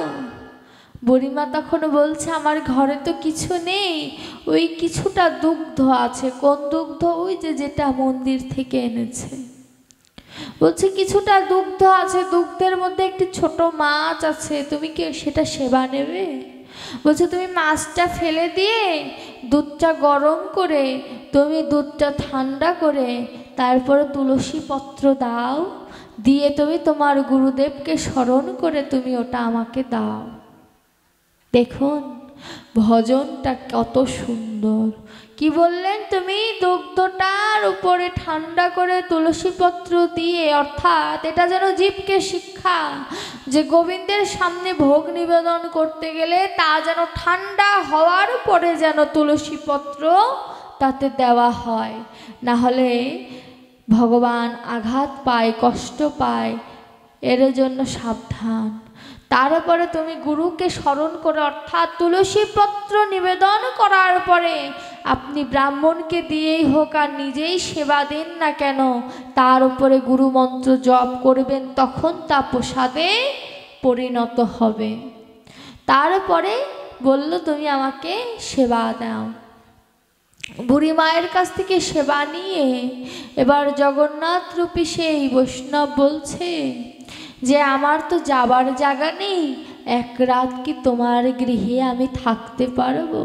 বুড়িমা তখন বলছে আমার ঘরে তো কিছু নেই, ওই কিছুটা দুগ্ধ আছে। কোন দুগ্ধ? ওই যে যেটা মন্দির থেকে এনেছে। বলছে কিছুটা দুগ্ধ আছে, দুগ্ধের মধ্যে একটি ছোট মাছ আছে, তুমি কি সেটা সেবা নেবে? বলছে তুমি মাছটা ফেলে দিয়ে দুধটা গরম করে, তুমি দুধটা ঠান্ডা করে তারপরে তুলসী পত্র দাও, দিয়ে তুমি তোমার গুরুদেবকে স্মরণ করে তুমি ওটা আমাকে দাও। দেখুন ভজনটা কত সুন্দর। কি বললেন? তুমি দুগ্ধটার উপরে ঠান্ডা করে তুলসী পত্র দিয়ে, অর্থাৎ এটা যেন জীবকে শিক্ষা যে গোবিন্দের সামনে ভোগ নিবেদন করতে গেলে তা যেন ঠান্ডা হওয়ার পরে যেন তুলসী পত্র তাতে দেওয়া হয়, না হলে ভগবান আঘাত পায়, কষ্ট পায়, এর জন্য সাবধান। তারপরে তুমি গুরুকে স্মরণ করে, অর্থাৎ তুলসী পত্র নিবেদন করার পরে আপনি ব্রাহ্মণকে দিয়েই হোক আর নিজেই সেবা দেন না কেন, তার উপরে গুরু মন্ত্র জপ করবেন, তখন তা প্রসাদে পরিণত হবে। তারপরে বলল তুমি আমাকে সেবা দাও। বুড়ি মায়ের কাছ থেকে সেবা নিয়ে এবার জগন্নাথ রূপী সেই বৈষ্ণব বলছে যে আমার তো যাবার জায়গা নেই, এক রাত কি তোমার গৃহে আমি থাকতে পারবো?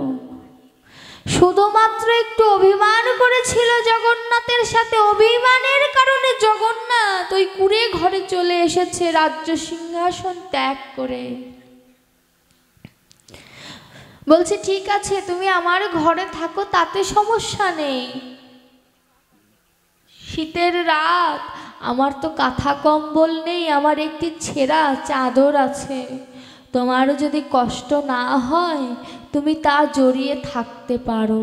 শুধুমাত্র একটু অভিমান করেছিল জগন্নাথের সাথে, অভিমানের কারণে জগন্নাথ ওই কুঁড়ে ঘরে চলে এসেছে রাজ্য সিংহাসন ত্যাগ করে। বলছে ঠিক আছে তুমি আমার ঘরে থাকো, তাতে সমস্যা নেই। শীতের রাত, আমার তো কাঁথা কম্বল নেই, আমার একটি ছেঁড়া চাদর আছে, তোমার যদি কষ্ট না হয় তুমি তা জড়িয়ে থাকতে পারো।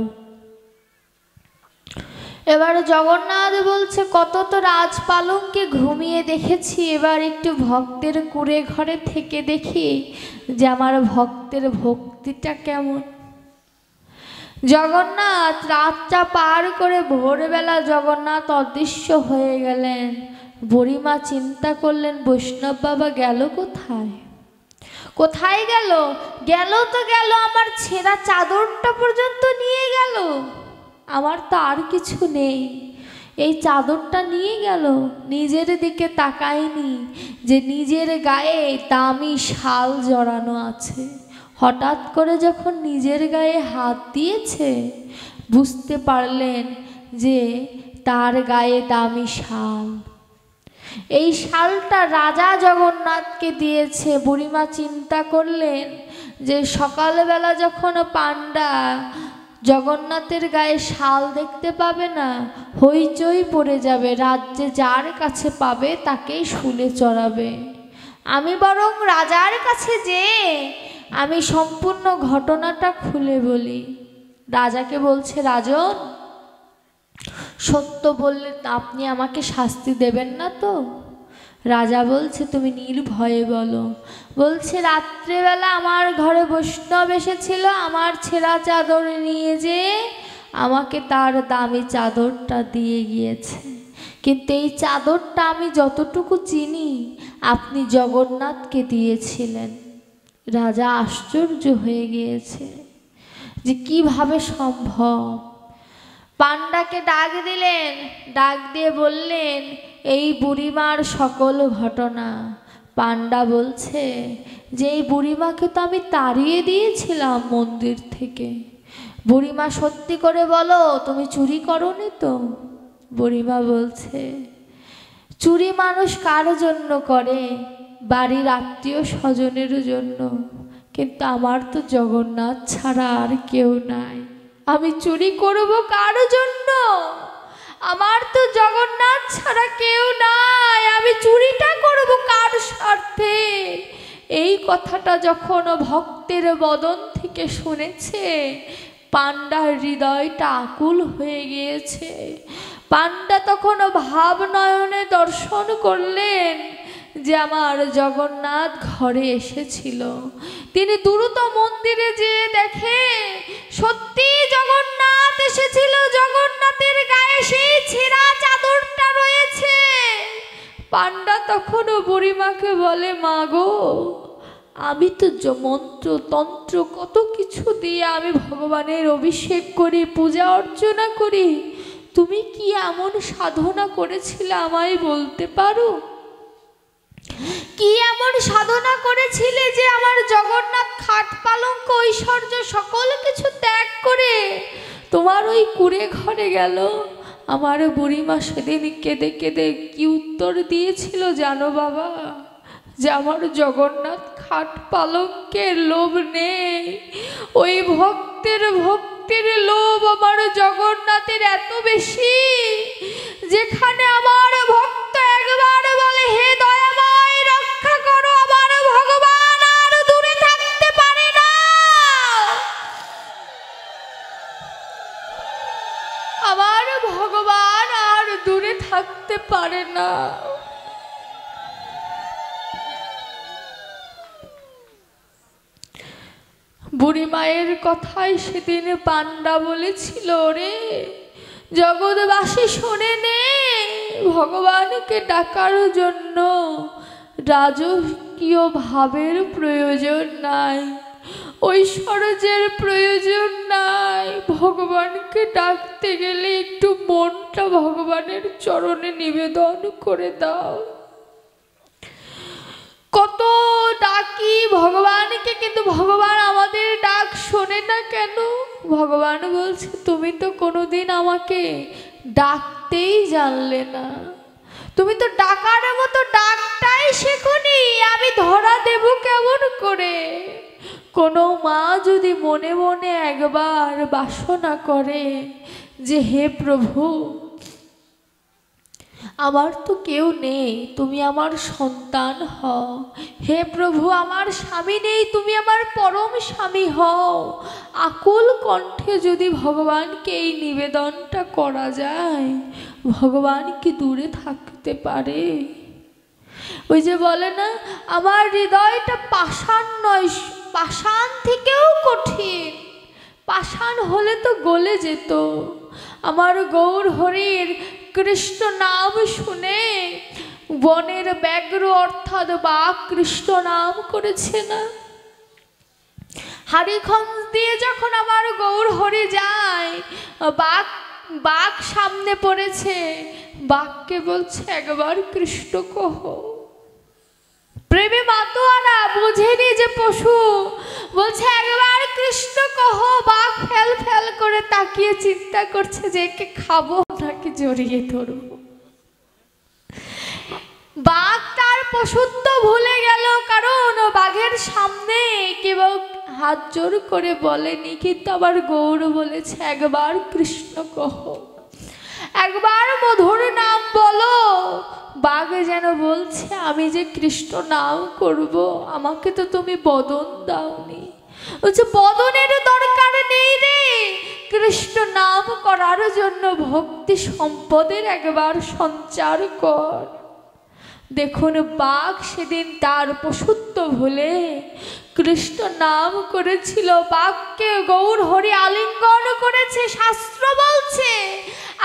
এবার জগন্নাথ বলছে, কত তো রাজপালঙ্কে ঘুমিয়ে দেখেছি, এবার একটু ভক্তের কুড়ে ঘরে থেকে দেখি যে আমার ভক্তের ভক্তিটা কেমন। জগন্নাথ রাতটা পার করে ভোরবেলা জগন্নাথ অদৃশ্য হয়ে গেলেন। বুড়িমা চিন্তা করলেন, বৈষ্ণব বাবা গেল কোথায়? কোথায় গেল? গেল তো গেল, আমার ছেঁড়া চাদরটা পর্যন্ত নিয়ে গেল। আমার তো আর কিছু নেই, এই চাদরটা নিয়ে গেল। নিজের দিকে তাকায়নি যে নিজের গায়ে দামি শাল জড়ানো আছে। হঠাৎ করে যখন নিজের গায়ে হাত দিয়েছে, বুঝতে পারলেন যে তার গায়ে দামি শাল। এই শালটা রাজা জগন্নাথকে দিয়েছে। বুড়িমা চিন্তা করলেন যে সকালবেলা যখন পাণ্ডা জগন্নাথের গায়ে শাল দেখতে পাবে না, হইচই পড়ে যাবে, রাজ্যে যার কাছে পাবে তাকেই শুলে চড়াবে। আমি বরং রাজার কাছে যেয়ে আমি সম্পূর্ণ ঘটনাটা খুলে বলি। রাজাকে বলছে, রাজন, সত্য বললে আপনি আমাকে শাস্তি দেবেন না তো? রাজা বলছে, তুমি নির্ভয়ে বলো। বলছে, রাত্রেবেলা আমার ঘরে বৈষ্ণব এসেছিল, আমার ছেঁড়া চাদর নিয়ে যেয়ে আমাকে তার দামি চাদরটা দিয়ে গিয়েছে, কিন্তু এই চাদরটা আমি যতটুকু চিনি আপনি জগন্নাথকে দিয়েছিলেন। রাজা আশ্চর্য হয়ে গিয়েছে যে কিভাবে সম্ভব। পাণ্ডাকে ডাক দিলেন, ডাক দিয়ে বললেন এই বুড়িমার সকল ঘটনা। পাণ্ডা বলছে যে এই বুড়িমাকে তো আমি তাড়িয়ে দিয়েছিলাম মন্দির থেকে। বুড়িমা, সত্যি করে বলো, তুমি চুরি করোনি তো? বুড়িমা বলছে, চুরি মানুষ কার জন্য করে? বাড়ির আত্মীয় স্বজনের জন্য, কিন্তু আমার তো জগন্নাথ ছাড়া আর কেউ নাই। আমি চুরি করব কার জন্য? আমার তো জগন্নাথ ছাড়া কেউ নাই, আমি চুরিটা করব কার স্বার্থে? এই কথাটা যখন ভক্তের বদন থেকে শুনেছে, পাণ্ডার হৃদয়টা আকুল হয়ে গিয়েছে। পাণ্ডা তখন ভাব নয়নে দর্শন করলেন যে আমার জগন্নাথ ঘরে এসেছিল। তিনি দ্রুত মন্দিরে যেয়ে দেখে সত্যি জগন্নাথ এসেছিল, জগন্নাথের গায়ে সেই ছেঁড়া চাদরটা রয়েছে। পাণ্ডা তখনও বুড়িমাকে বলে, মা গো, আমি তো মন্ত্র তন্ত্র কত কিছু দিয়ে আমি ভগবানের অভিষেক করি, পূজা অর্চনা করি, তুমি কি এমন সাধনা করেছিলে আমায় বলতে পারো? কি এমন সাধনা করেছিলে যে আমার জগন্নাথ খাট পালঙ্ক ঐশ্বর্য সকল কিছু ত্যাগ করে তোমার ওই কুড়ে ঘরে গেল? আমার বুড়িমা সেদিন কেঁদে কেঁদে কি উত্তর দিয়েছিল জানো বাবা? যে আমার জগন্নাথ খাট পালঙ্কের লোভ নেই, ওই ভক্তির লোভ আমার জগন্নাথের এত বেশি, যেখানে আমার ভক্ত একবার বলে হে দয়াময় রক্ষা করো, আমার ভগবান আর দূরে থাকতে পারে না। আমার ভগবান আর দূরে থাকতে পারে না। বুড়ি মায়ের কথাই সেদিন পাণ্ডা বলেছিল, রে জগৎবাসী শোনে নে, ভগবানকে ডাকার জন্য রাজকীয় ভাবের প্রয়োজন নাই, ঐশ্বর্যের প্রয়োজন নাই। ভগবানকে ডাকতে গেলে একটু মনটা ভগবানের চরণে নিবেদন করে দাও। কত ডাকি ভগবানকে, কিন্তু ভগবান আমাদের ডাক শোনে না কেন? ভগবান বলছে, তুমি তো কোনোদিন আমাকে ডাকতেই জানলে না, তুমি তো ডাকার মতো ডাকটাই শেখনি, আমি ধরা দেব কেমন করে? কোনো মা যদি মনে মনে একবার বাসনা করে যে হে প্রভু, আমার তো কেউ নেই, তুমি আমার সন্তান হও। হে প্রভু, আমার স্বামী নেই, তুমি আমার পরম স্বামী হও। আকুল কণ্ঠে যদি ভগবানকে এই নিবেদনটা করা যায়, ভগবান কি দূরে থাকতে পারে? ওই যে বলে না, আমার হৃদয়টা পাষাণ নয়, পাষাণ থেকেও কঠিন। পাষাণ হলে তো গলে যেত। আমার গৌর হরির কৃষ্ণ নাম শুনে বনের ব্যাঘ্র অর্থাৎ বাঘ কৃষ্ণ নাম করেছে না? হাড়িখঞ্জ দিয়ে যখন আমার গৌর হরি যায়, বাঘ বাঘ সামনে পড়েছে, বাঘকে বলছে একবার কৃষ্ণ কহ। প্রেমে মাতোয়ারা বুঝেনি যে পশু, বলছে একবার কৃষ্ণ কহ। বাঘ ফেল ফেল করে তাকিয়ে চিন্তা করছে যে একে খাবো নাকি জড়িয়ে ধরবো। বাঘ তার পশুত্ব ভুলে গেল, কারণ বাঘের সামনে কেবল হাত জোর করে বলেনি, কিন্তু আবার গৌর বলেছে একবার কৃষ্ণ কহ, একবার মধুর নাম বলো। বাঘ যেন বলছে আমি যে কৃষ্ণ নাম করব, আমাকে তো তুমি বদন দাওনি। বলছে বদনের দরকার নেই রে, কৃষ্ণ নাম করার জন্য ভক্তি সম্পদের একবার সঞ্চার কর। দেখুন বাঘ সেদিন তার পশুত্ব ভুলে কৃষ্ণ নাম করেছিল। বাঘকে গৌর হরি আলিঙ্গন করেছে, শাস্ত্র বলছে।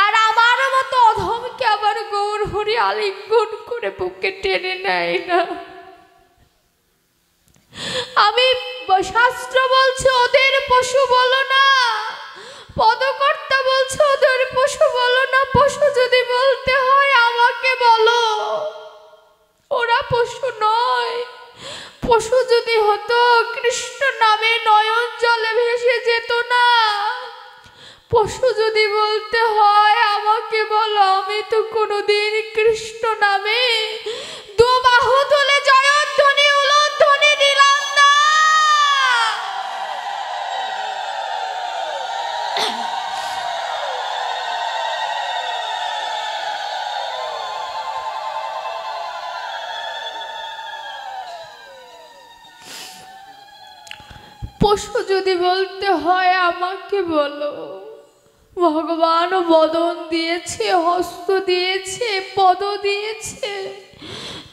আর আমার মতো অধমকে আবার গৌর হরি আলিঙ্গন করে বুকে টেনে নেয় না। আমি শাস্ত্র বলছে ওদের পশু বলো না, পদকর্তা বলছে ওদের পশু বলো না। পশু যদি বলতে হয় আমাকে বলো, ওরা পশু নয়। পশু যদি হতো কৃষ্ণ নামে নয়ন জলে ভেসে যেত না। পশু যদি বলতে হয় আমাকে বলো, আমি তো কোনোদিন কৃষ্ণ নামে দু বাহু তুলে জয়ধ্বনি উলধ্বনি দিলাম না। পশু যদি বলতে হয় আমাকে বলো, ভগবান বদন দিয়েছে, হস্ত দিয়েছে, পদ দিয়েছে,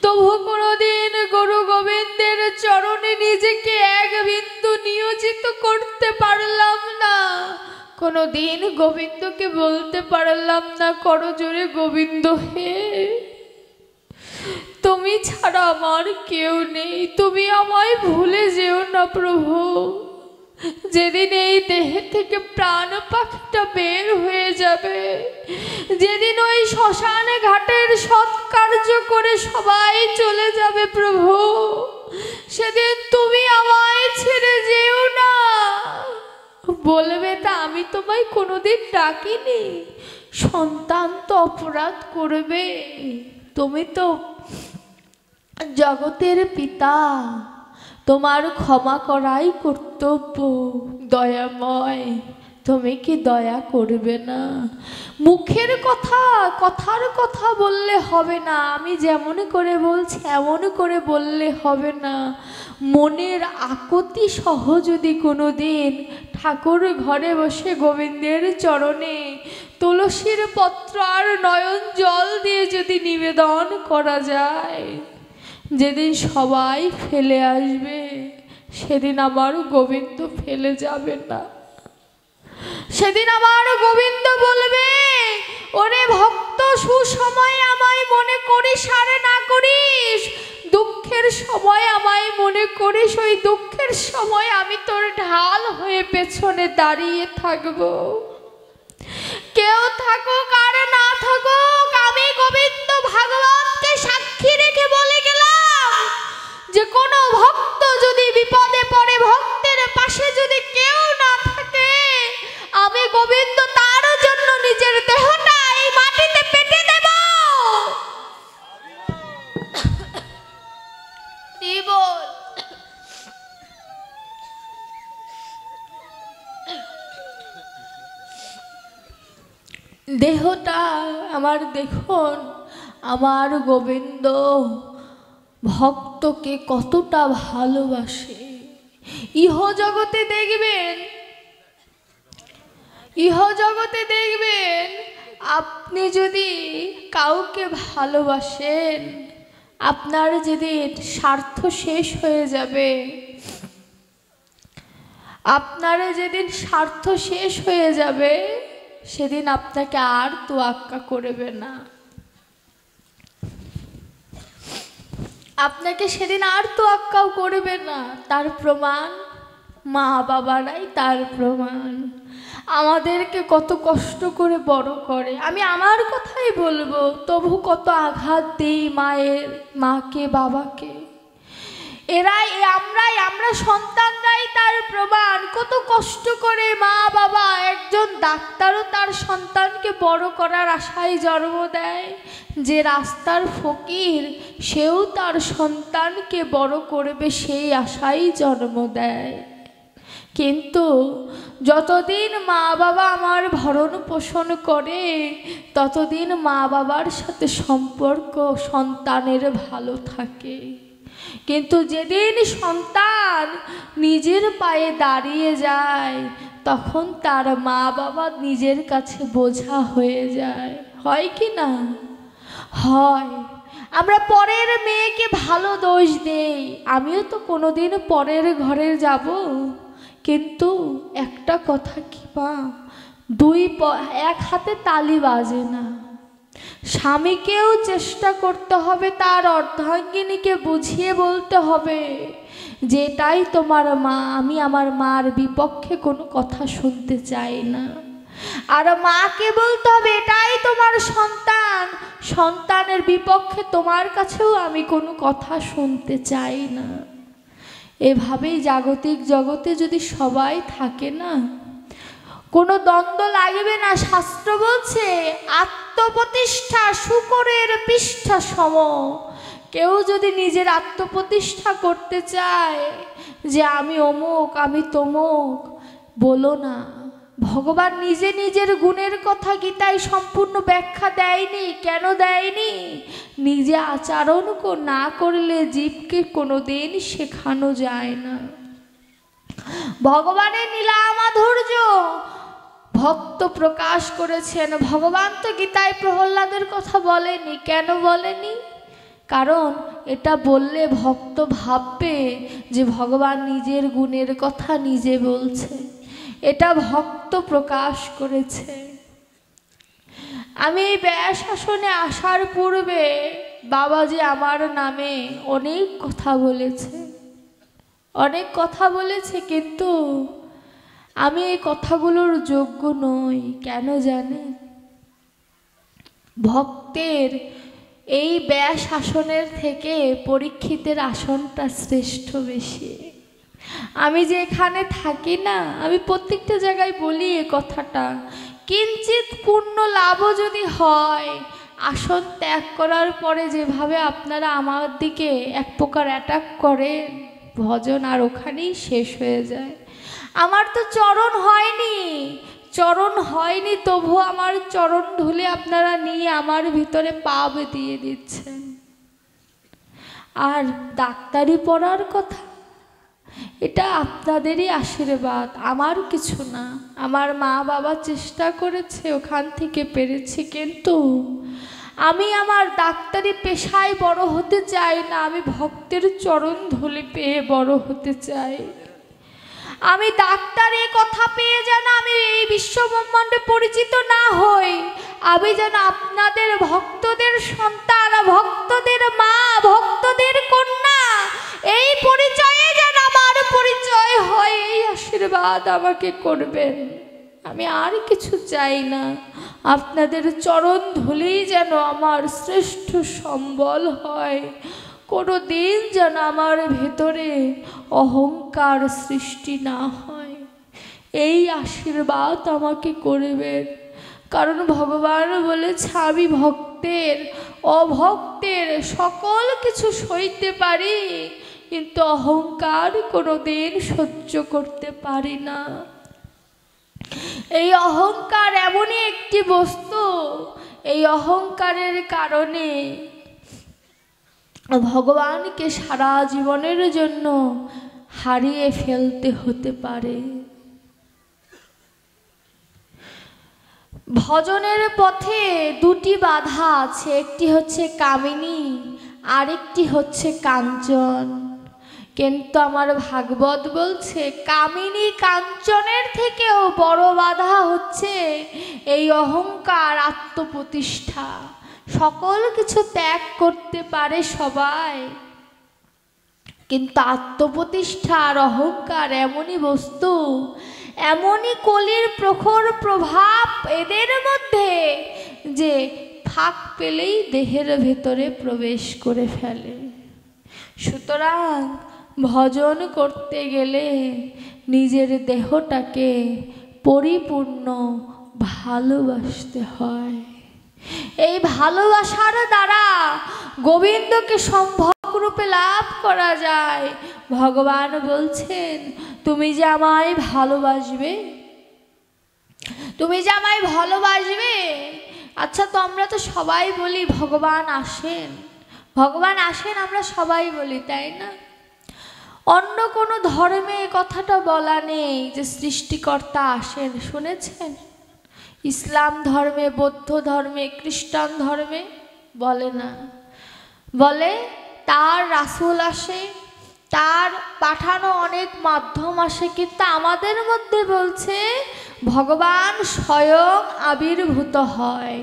তবু কোনোদিন গুরু গোবিন্দের চরণে নিজেকে এক বিন্দু নিয়োজিত করতে পারলাম না। কোনোদিন গোবিন্দকে বলতে পারলাম না করজোরে গোবিন্দ হে, তুমি ছাড়া আমার কেউ নেই, তুমি আমায় ভুলে যেও না প্রভু। যেদিন এই দেহ থেকে প্রাণ পাখিটা বের হয়ে যাবে, যেদিন ওই শ্মশানে ঘাটের সৎকার্য করে সবাই চলে যাবে প্রভু, সেদিন তুমি আমায় ছেড়ে যেও না। বলবে তা আমি তোমায় কোনোদিন ডাকিনি, সন্তান তো অপরাধ করবে, তুমি তো জগতের পিতা, তোমার ক্ষমা করাই কর্তব্য। দয়াময়, তুমি কি দয়া করবে না? মুখের কথা, কথার কথা বললে হবে না, আমি যেমন করে বলছি এমন করে বললে হবে না। মনের আকুতি সহ যদি কোনো দিন ঠাকুর ঘরে বসে গোবিন্দের চরণে তুলসীর পত্র আর নয়ন জল দিয়ে যদি নিবেদন করা যায়, যেদিন সবাই ফেলে আসবে সেদিন আমার গোবিন্দ ফেলে যাবে না। সেদিন আমার গোবিন্দ বলবে, ওরে ভক্ত সুসময়ে আমায় মনে করিস আর না করিস, দুঃখের সময় আমায় মনে করিস, ওই দুঃখের সময় আমি তোর ঢাল হয়ে পেছনে দাঁড়িয়ে থাকবো। কেউ থাকুক আর না থাকুক, আমি গোবিন্দ ভাগবতকে সাক্ষী রেখে বলে গেলাম যে কোনো ভক্ত যদি বিপদে পড়ে, ভক্তের পাশে যদি কেউ না থাকে, আমি গোবিন্দ তার জন্য নিজের দেহটা এই মাটিতে পেতে দেব। দেহটা আমার দেখুন আমার গোবিন্দ ভক্তকে কতটা ভালোবাসে। ইহজগতে দেখবেন আপনি যদি কাউকে ভালোবাসেন, আপনার যেদিন স্বার্থ শেষ হয়ে যাবে, সেদিন আপনাকে আর তোয়াক্কা করবে না, তার প্রমাণ মা বাবারাই তার প্রমাণ। আমাদেরকে কত কষ্ট করে বড় করে, আমি আমার কথাই বলবো, তবু কত আঘাত দেই মাকে বাবাকে। আমরা সন্তানরাই তার প্রমাণ। কত কষ্ট করে মা বাবা, একজন ডাক্তারও তার সন্তানকে বড় করার আশায় জন্ম দেয়, যে রাস্তার ফকির সেও তার সন্তানকে বড় করবে সেই আশায় জন্ম দেয়। কিন্তু যতদিন মা বাবা আমার ভরণ পোষণ করে, ততদিন মা বাবার সাথে সম্পর্ক সন্তানের ভালো থাকে। কিন্তু যেদিন সন্তান নিজের পায়ে দাঁড়িয়ে যায়, তখন তার মা বাবা নিজের কাছে বোঝা হয়ে যায়। হয় কি না? হয়। আমরা পরের মেয়েকে ভালো দোষ দেই। আমিও তো কোনোদিন পরের ঘরে যাব, কিন্তু একটা কথা কি মা, এক হাতে তালি বাজে না। স্বামীকেও চেষ্টা করতে হবে, তার অর্ধাঙ্গিনীকে বুঝিয়ে বলতে হবে যে এটাই তোমার মা, আমি আমার মার বিপক্ষে কোনো কথা শুনতে চাই না। আর মাকে বলতে হবে এটাই তোমার সন্তান, সন্তানের বিপক্ষে তোমার কাছেও আমি কোনো কথা শুনতে চাই না। এভাবেই জাগতিক জগতে যদি সবাই থাকে না, কোনো দ্বন্দ্ব লাগবে না। শাস্ত্র বলছে আত্মপ্রতিষ্ঠা শূকরের পৃষ্ঠা সম। কেউ যদি নিজের আত্মপ্রতিষ্ঠা করতে চায় যে আমি অমুক, আমি তমুক, বলো না। ভগবান নিজে নিজের গুণের কথা গীতায় সম্পূর্ণ ব্যাখ্যা দেয়নি। কেন দেয়নি? নিজে আচরণ না করলে জীবকে কোনোদিন শেখানো যায় না। ভগবানের লীলা মাধুর্য ভক্ত প্রকাশ করেছেন। ভগবান তো গীতায় প্রহ্লাদের কথা বলেনি। কেন বলেনি? কারণ এটা বললে ভক্ত ভাববে যে ভগবান নিজের গুণের কথা নিজে বলছে। এটা ভক্ত প্রকাশ করেছে। আমি এই ব্যাস আসনে আসার পূর্বে বাবাজি আমার নামে অনেক কথা বলেছে, কিন্তু আমি এই কথাগুলোর যোগ্য নই। কেন জানে? ভক্তের এই ব্যাস আসনের থেকে পরীক্ষিতের আসনটা শ্রেষ্ঠ বেশি। আমি যে এখানে থাকি না, আমি প্রত্যেকটা জায়গায় বলি এ কথাটা, কিঞ্চিত পূর্ণ লাভও যদি হয়, আসন ত্যাগ করার পরে যেভাবে আপনারা আমার দিকে এক প্রকার অ্যাটাক করেন, ভজন আর ওখানেই শেষ হয়ে যায়। আমার তো চরণ হয়নি, তবু আমার চরণ ধুলে আপনারা নিয়ে আমার ভিতরে পাপ দিয়ে দিচ্ছেন। আর ডাক্তারি পড়ার কথা, এটা আপনাদেরই আশীর্বাদ, আমার কিছু না। আমার মা বাবা চেষ্টা করেছে, ওখান থেকে পেরেছি, কিন্তু আমি আমার ডাক্তারি পেশায় বড় হতে চাই না। আমি ভক্তের চরণ ধুলি পেয়ে বড় হতে চাই। আমি ডাক্তারি কথা পেয়ে যেন আমি এই বিশ্বব্রহ্মাণ্ডে পরিচিত না হই, আমি যেন আপনাদের ভক্তদের সন্তান, ভক্তদের মা, ভক্তদের কন্যা, এই পরিচয়ে যেন আমার পরিচয় হয়, এই আশীর্বাদ আমাকে করবেন। আমি আর কিছু চাই না। আপনাদের চরণ ধুলেই যেন আমার শ্রেষ্ঠ সম্বল হয়। কোনো দিন যেন আমার ভেতরে অহংকার সৃষ্টি না হয়, এই আশীর্বাদ আমাকে করবেন। কারণ ভগবান বলেছে আমি ভক্তের অভক্তের সকল কিছু সইতে পারি, কিন্তু অহংকার কোনো দিন সহ্য করতে পারি না। এই অহংকার এমনই একটি বস্তু, এই অহংকারের কারণে ভগবানকে সারা জীবনের জন্য হারিয়ে ফেলতে হতে পারে। ভজনের পথে দুটি বাধা আছে, একটি হচ্ছে কামিনী, আরেকটি হচ্ছে কাঞ্চন। কিন্তু আমার ভাগবত বলছে কামিনী কাঞ্চনের থেকেও বড় বাধা হচ্ছে এই অহংকার, আত্মপ্রতিষ্ঠা। সকল কিছু ত্যাগ করতে পারে সবাই, কিন্তু আত্মপ্রতিষ্ঠা আর অহংকার এমনই বস্তু, এমনই কলির প্রখর প্রভাব এদের মধ্যে যে ফাঁক পেলেই দেহের ভেতরে প্রবেশ করে ফেলে। সুতরাং ভজন করতে গেলে নিজের দেহটাকে পরিপূর্ণ ভালোবাসতে হয়। এই ভালোবাসার দ্বারা গোবিন্দকে সম্ভব রূপে লাভ করা যায়। ভগবান বলছেন তুমি যে আমায় ভালোবাসবে, তুমি যে আমায় ভালোবাসবে। আচ্ছা, তো আমরা তো সবাই বলি ভগবান আসেন, ভগবান আসেন, আমরা সবাই বলি, তাই না? অন্য কোনো ধর্মে এই কথাটা বলা নেই যে সৃষ্টিকর্তা আসেন, শুনেছেন? ইসলাম ধর্মে, বৌদ্ধ ধর্মে, খ্রিস্টান ধর্মে বলে না, বলে তার রাসূল আসে, তার পাঠানো অনেক মাধ্যম আসে। কিন্তু আমাদের মধ্যে বলছে ভগবান স্বয়ং আবির্ভূত হয়।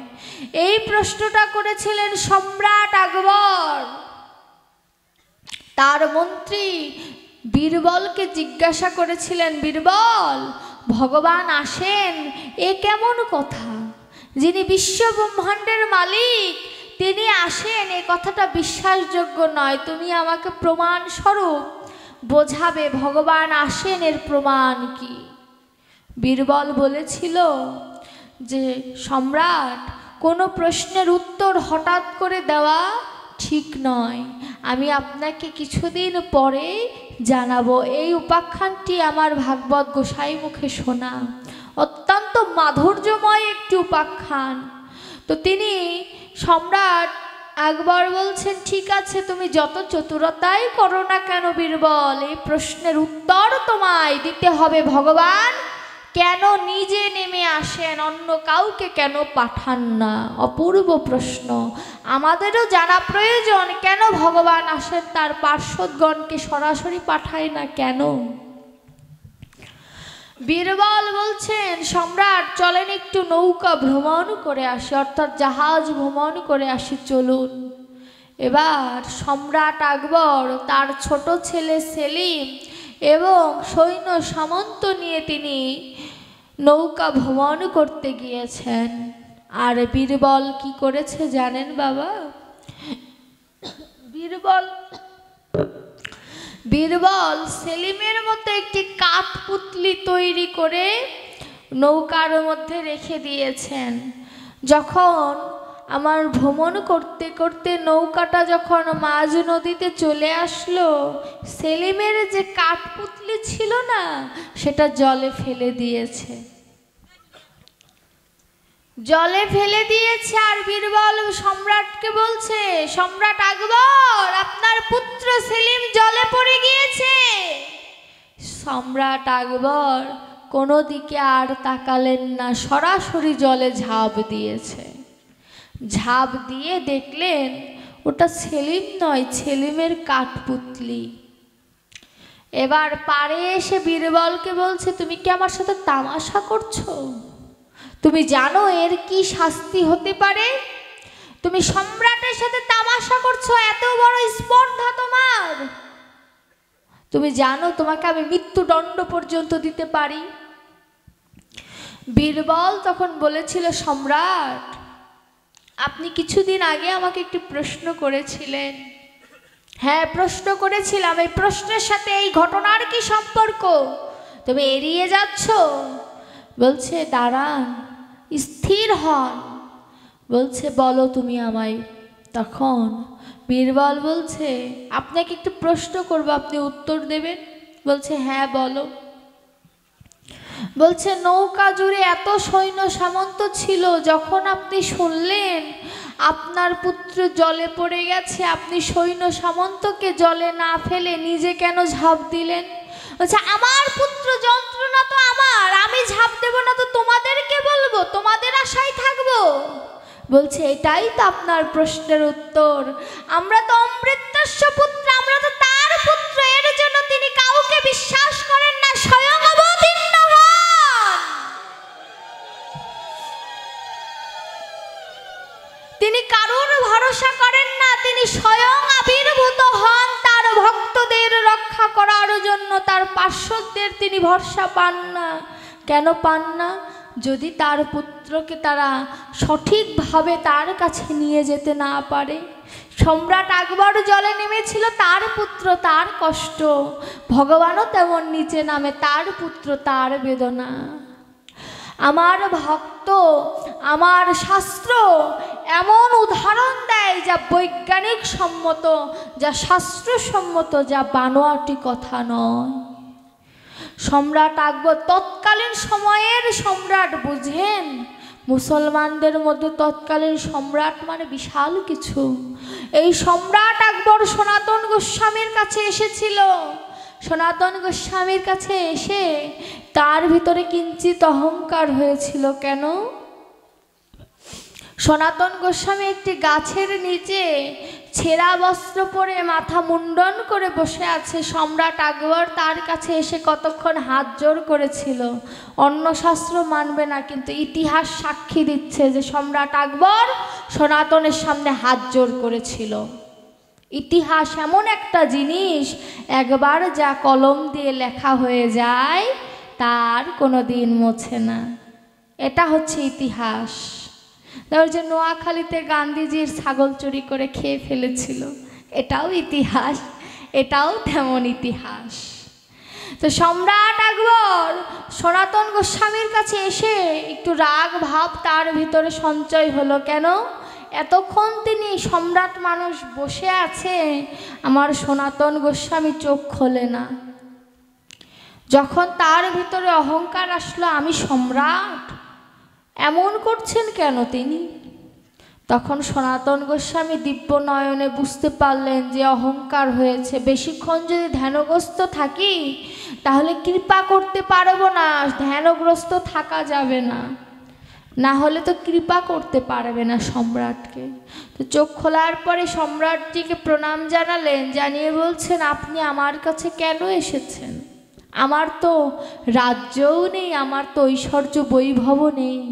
এই প্রশ্নটা করেছিলেন সম্রাট আকবর। তার মন্ত্রী বীরবলকে জিজ্ঞাসা করেছিলেন, বীরবল, ভগবান আসেন এ কেমন কথা? যিনি বিশ্ব ব্রহ্মাণ্ডের মালিক তিনি আসেন, এ কথাটা বিশ্বাসযোগ্য নয়। তুমি আমাকে প্রমাণ স্বরূপ বোঝাবে ভগবান আসেন এর প্রমাণ কি? বীরবল বলেছিল যে সম্রাট, কোনো প্রশ্নের উত্তর হঠাৎ করে দেওয়া ঠিক নয়, আমি আপনাকে কিছুদিন পরে জানাবো। এই উপাখ্যানটি আমার ভাগবত গোসাই মুখে শোনা, অত্যন্ত মাধুর্যময় একটি উপাখ্যান। তো তিনি সম্রাট আকবর বলছেন, ঠিক আছে, তুমি যত চতুরতাই করো না কেন বীরবল, এই প্রশ্নের উত্তর তোমায় দিতে হবে। ভগবান কেন নিজে নেমে আসেন, অন্য কাউকে কেন পাঠান না? অপূর্ব প্রশ্ন, আমাদেরও জানা প্রয়োজন। কেন ভগবান আসেন তার পার্শ্বদগণকে সরাসরি পাঠায় না কেন? বীরবল বলছেন, সম্রাট চলেন একটু নৌকা ভ্রমণ করে আসি, অর্থাৎ জাহাজ ভ্রমণ করে আসি, চলুন। এবার সম্রাট আকবর তার ছোট ছেলে সেলিম এবং সৈন্য সামন্ত নিয়ে তিনি নৌকা ভ্রমণ করতে গিয়েছেন। আর বীরবল কি করেছে জানেন বাবা? বীরবল সেলিমের মতো একটি কাঠপুতলি তৈরি করে নৌকার মধ্যে রেখে দিয়েছেন। যখন আমার ভ্রমণ করতে করতে নৌকাটা যখন মাঝ নদীতে চলে আসলো, সেলিমের যে কাঠপুতলি ছিল না সেটা জলে ফেলে দিয়েছে, জলে ফেলে দিয়েছে। আর বীরবল সম্রাটকে বলছে, সম্রাট আকবর, আপনার পুত্র সেলিম জলে পড়ে গিয়েছে। সম্রাট আকবর কোনো দিকে আর তাকালেন না, সরাসরি জলে ঝাঁপ দিয়েছে। ঝাঁপ দিয়ে দেখলেন ওটা সেলিম নয়, সেলিমের কাঠপুতলি। এবার পাড়ে এসে বীরবলকে বলছে, তুমি কি আমার সাথে তামাশা করছো? তুমি জানো এর কি শাস্তি হতে পারে? তুমি সম্রাটের সাথে তামাশা করছো, এত বড় স্পর্ধা তোমার। তুমি জানো তোমাকে আমি মৃত্যুদণ্ড পর্যন্ত দিতে পারি। বীরবল তখন বলেছিল, সম্রাট, আপনি কিছুদিন আগে আমাকে একটি প্রশ্ন করেছিলেন। হ্যাঁ, প্রশ্ন করেছিলাম। এই প্রশ্নের সাথে এই ঘটনার কি সম্পর্ক? তুমি এড়িয়ে যাচ্ছ। বলছে দাঁড়ান, স্থির হন। বলছে বলো তুমি আমায়। তখন বীরবল বলছে, আপনাকে একটু প্রশ্ন করবো, আপনি উত্তর দেবেন? বলছে হ্যাঁ বলো। বলছে নৌকা জুড়ে এত সৈন্য সামন্ত ছিল, যখন আপনি শুনলেন আপনার পুত্র জলে পড়ে গেছে, আপনি সৈন্য সামন্তকে জলে না ফেলে নিজে কেন ঝাঁপ দিলেন? বলছে আমার পুত্র, যন্ত্রণা তো আমার, আমি ঝাঁপ দেব না তো তোমাদেরকে বলবো, তোমাদের আশায় থাকবো? বলছে এটাই তো আপনার প্রশ্নের উত্তর। আমরা তো অমৃতস্য পুত্র, আমরা তো তার পুত্র, এর জন্য তিনি কাউকে বিশ্বাস করেন না, স্বয়ং অবতীর্ণ হন। তিনি কারোর ভরসা করেন না, তিনি স্বয়ং আবির্ভূত হন তার ভক্তদের রক্ষা করার জন্য। তার পার্শ্বদের তিনি ভরসা পান না। কেন পান না? যদি তার পুত্রকে তারা সঠিকভাবে তার কাছে নিয়ে যেতে না পারে। সম্রাট আকবর জলে নেমেছিল, তার পুত্র তার কষ্ট, ভগবানও তেমন নিচে নামে, তার পুত্র তার বেদনা। আমার ভক্ত, আমার শাস্ত্র এমন উদাহরণ দেয় যা বৈজ্ঞানিক সম্মত, যা শাস্ত্রসম্মত, যা বানোয়াটি কথা নয়। সম্রাট আকবর তৎকালীন সময়ের সম্রাট, বুঝেন? মুসলমানদের মধ্যে তৎকালীন সম্রাট মানে বিশাল কিছু। এই সম্রাট আকবর সনাতন গোস্বামীর কাছে এসেছিল। সনাতন গোস্বামীর কাছে এসে তার ভিতরে কিঞ্চিত অহংকার হয়েছিল। কেন? সনাতন গোস্বামী একটি গাছের নিচে ছেঁড়া বস্ত্র পরে মাথা মুন্ডন করে বসে আছে। সম্রাট আকবর তার কাছে এসে কতক্ষণ হাত জোড় করেছিল। অন্য শাস্ত্র মানবে না, কিন্তু ইতিহাস সাক্ষী দিচ্ছে যে সম্রাট আকবর সনাতনের সামনে হাত জোড় করেছিল। ইতিহাস এমন একটা জিনিস, একবার যা কলম দিয়ে লেখা হয়ে যায় তার কোনো দিন মোছে না। এটা হচ্ছে ইতিহাস। তার যে নোয়াখালীতে গান্ধীজির ছাগল চুরি করে খেয়ে ফেলেছিল, এটাও ইতিহাস, এটাও তেমন ইতিহাস। তো সম্রাট আকবর সনাতন গোস্বামীর কাছে এসে একটু রাগ ভাব তার ভিতরে সঞ্চয় হলো। কেন? এতক্ষণ তিনি সম্রাট মানুষ বসে আছে, আমার সনাতন গোস্বামী চোখ খোলে না। যখন তার ভিতরে অহংকার আসলো, আমি সম্রাট, এমন করছেন কেন তিনি? তখন সনাতন গোস্বামী দিব্য নয়নে বুঝতে পারলেন যে অহংকার হয়েছে। বেশিক্ষণ যদি ধ্যানগ্রস্ত থাকি তাহলে কৃপা করতে পারবো না, ধ্যানগ্রস্ত থাকা যাবে না, না হলে তো কৃপা করতে পারবে না সম্রাটকে। তো চোখ খোলার পরে সম্রাটজিকে প্রণাম জানালেন, জানিয়ে বলছেন আপনি আমার কাছে কেন এসেছেন? আমার তো রাজ্যও নেই, আমার তো ঐশ্বর্য বৈভবও নেই,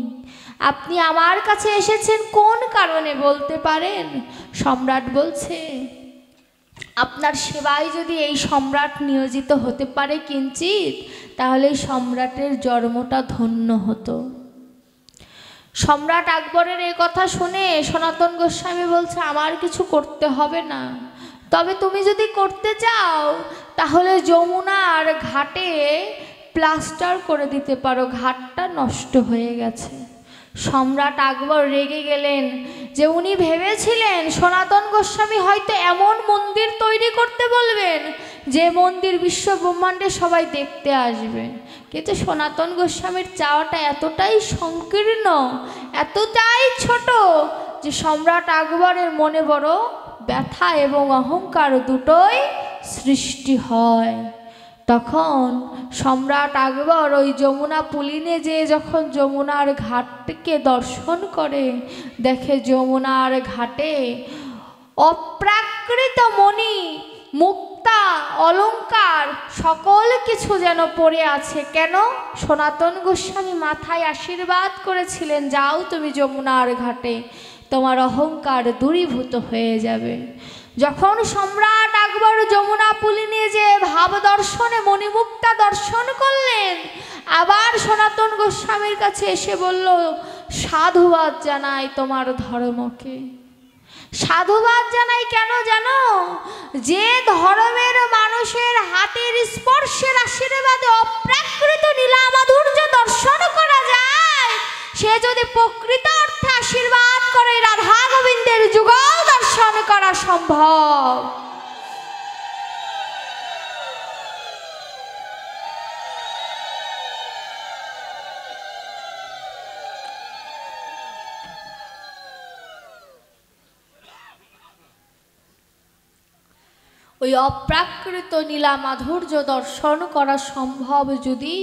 আপনি আমার কাছে এসেছেন কোন কারণে বলতে পারেন? সম্রাট বলছে আপনার সেবায় যদি এই সম্রাট নিয়োজিত হতে পারে কিঞ্চিত, তাহলে সম্রাটের জন্মটা ধন্য হতো। সম্রাট আকবরের এই কথা শুনে সনাতন গোস্বামী বলছে আমার কিছু করতে হবে না, তবে তুমি যদি করতে চাও তাহলে যমুনার ঘাটে প্লাস্টার করে দিতে পারো, ঘাটটা নষ্ট হয়ে গেছে। সম্রাট আকবর রেগে গেলেন যে উনি ভেবেছিলেন সনাতন গোস্বামী হয়তো এমন মন্দির তৈরি করতে বলবেন যে মন্দির বিশ্ব ব্রহ্মাণ্ডে সবাই দেখতে আসবে। কিন্তু সনাতন গোস্বামীর চাওয়াটা এতটাই সংকীর্ণ, এতটাই ছোট যে সম্রাট আকবরের মনে বড় ব্যথা এবং অহংকার দুটোই সৃষ্টি হয়। তখন সম্রাট আকবর ওই যমুনা পুলিনে যেয়ে যখন যমুনার ঘাটকে দর্শন করে, দেখে যমুনার ঘাটে অপ্রাকৃত মণি, মুক্তা, অলংকার সকল কিছু যেন পড়ে আছে। কেন? সনাতন গোস্বামী মাথায় আশীর্বাদ করেছিলেন, যাও তুমি যমুনার ঘাটে, তোমার অহংকার দূরীভূত হয়ে যাবে। যখন সম্রাট আকবর যমুনা পুলিনে যে ভাব দর্শনে মণিমুক্তা দর্শন করলেন, আবার সনাতন গোস্বামীর কাছে এসে বলল সাধুবাদ জানাই তোমার ধর্মকে। সাধুবাদ জানাই কেন জানো? যে ধর্মের মানুষের হাতের স্পর্শের আশীর্বাদে অপ্রাকৃত নীলামাধুর্য দর্শন করা যায়, সে যদি প্রকৃত অর্থে আশীর্বাদ করে রাধা গোবিন্দের যুগল দর্শন করা সম্ভব। ওই অপ্রাকৃত নীলা মাধুর্য দর্শন করা সম্ভব যদি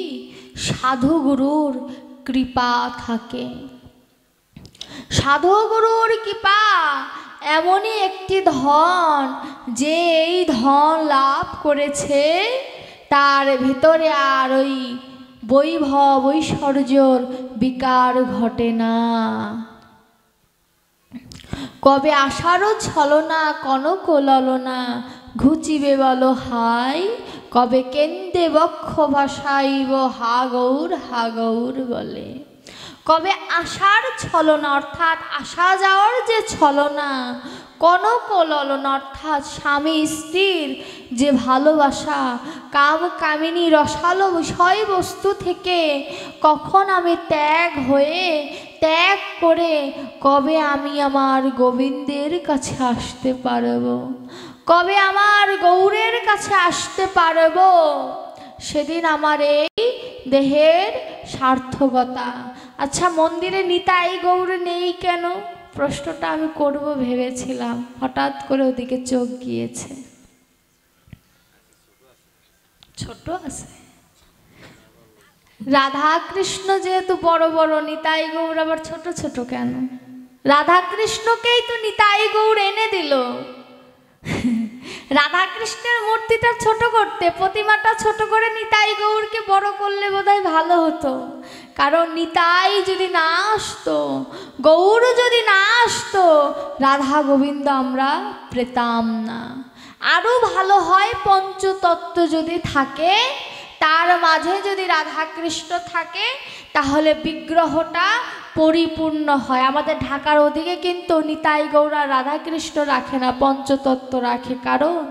সাধুগুরুর কৃপা থাকে। সাধুগুরুর কৃপা এমনই একটি ধন, যে এই ধন লাভ করেছে তার ভিতরে আর ওই বৈভব ঐশ্বর্যর বিকার ঘটে না। কবে আশারও ছলনা কনক ললনা, ঘুচিবে বলো হাই, কবে কেন্দে বক্ষ ভাসাইব হা গৌর বলে। কবে আশার ছলনা অর্থাৎ আসা যাওয়ার যে ছলনা, কনক ললনা অর্থাৎ স্বামী স্ত্রীর যে ভালোবাসা, কাম কামিনী রসালো বিষয়বস্তু থেকে কখন আমি ত্যাগ করে কবে আমি আমার গোবিন্দের কাছে আসতে পারব, কবে আমার গৌরের কাছে আসতে পারব, সেদিন আমার এই দেহের সার্থকতা। আচ্ছা, মন্দিরে নিতাই গৌর নেই কেন? প্রশ্নটা আমি করব ভেবেছিলাম, হঠাৎ করে ওদিকে চোখ গিয়েছে। ছোট আছে রাধা কৃষ্ণ যেহেতু বড় বড়, নিতাই গৌর আবার ছোট ছোট কেন? রাধা কৃষ্ণকেই তো নিতাই গৌর এনে দিল। রাধা কৃষ্ণের মূর্তিটা ছোট করতে, প্রতিমাটা ছোট করে নিতাই গৌরকে বড় করলে বোধহয় ভালো হতো। কারণ নিতাই যদি না আসতো, গৌর যদি না আসতো, রাধা গোবিন্দ আমরা পেতাম না। আরও ভালো হয় পঞ্চতত্ত্ব যদি থাকে, তার মাঝে যদি রাধা কৃষ্ণ থাকে, তাহলে বিগ্রহটা পরিপূর্ণ হয়। আমাদের ঢাকার ওদিকে কিন্তু নিতাই গৌরা রাধাকৃষ্ণ রাখে না, পঞ্চতত্ত্ব রাখে। কারণ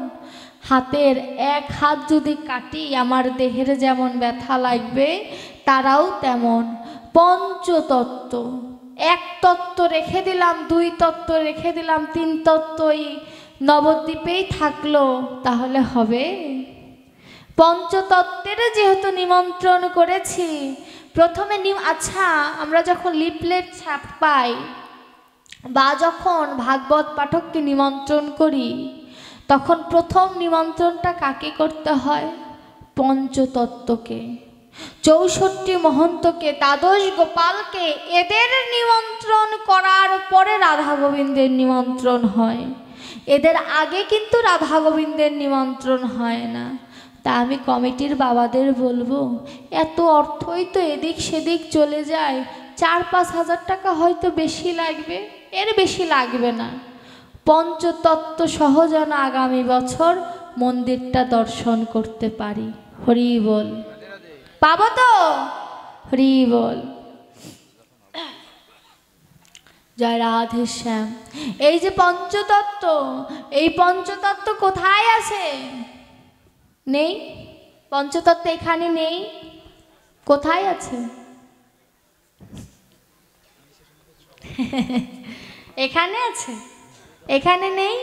হাতের এক হাত যদি কাটি আমার দেহের যেমন ব্যথা লাগবে, তারাও তেমন। পঞ্চতত্ত্ব, এক তত্ত্ব রেখে দিলাম, দুই তত্ত্ব রেখে দিলাম, তিন তত্ত্বই নবদ্বীপেই থাকলো, তাহলে হবে? পঞ্চতত্ত্বের যেহেতু নিমন্ত্রণ করেছি, প্রথমে আচ্ছা, আমরা যখন লিফলেট ছাপাই বা যখন ভাগবত পাঠককে নিমন্ত্রণ করি, তখন প্রথম নিমন্ত্রণটা কাকে করতে হয়? পঞ্চতত্ত্বকে, 64 মহন্তকে, দ্বাদশ গোপালকে, এদের নিমন্ত্রণ করার পরে রাধা গোবিন্দের নিমন্ত্রণ হয়। এদের আগে কিন্তু রাধা গোবিন্দের নিমন্ত্রণ হয় না। তা আমি কমিটির বাবাদের বলবো, এত অর্থই তো এদিক সেদিক চলে যায়, 4-5 হাজার টাকা হয়তো বেশি লাগবে, এর বেশি লাগবে না। পঞ্চতত্ত্ব সহ যেন আগামী বছর মন্দিরটা দর্শন করতে পারি। হরি বল। পাবো তো? হরি বল। জয় রাধে শ্যাম। এই যে পঞ্চতত্ত্ব, এই পঞ্চতত্ত্ব কোথায় আছে? নেই। পঞ্চতত্ত্ব এখানে নেই, কোথায় আছে? এখানে আছে, এখানে নেই,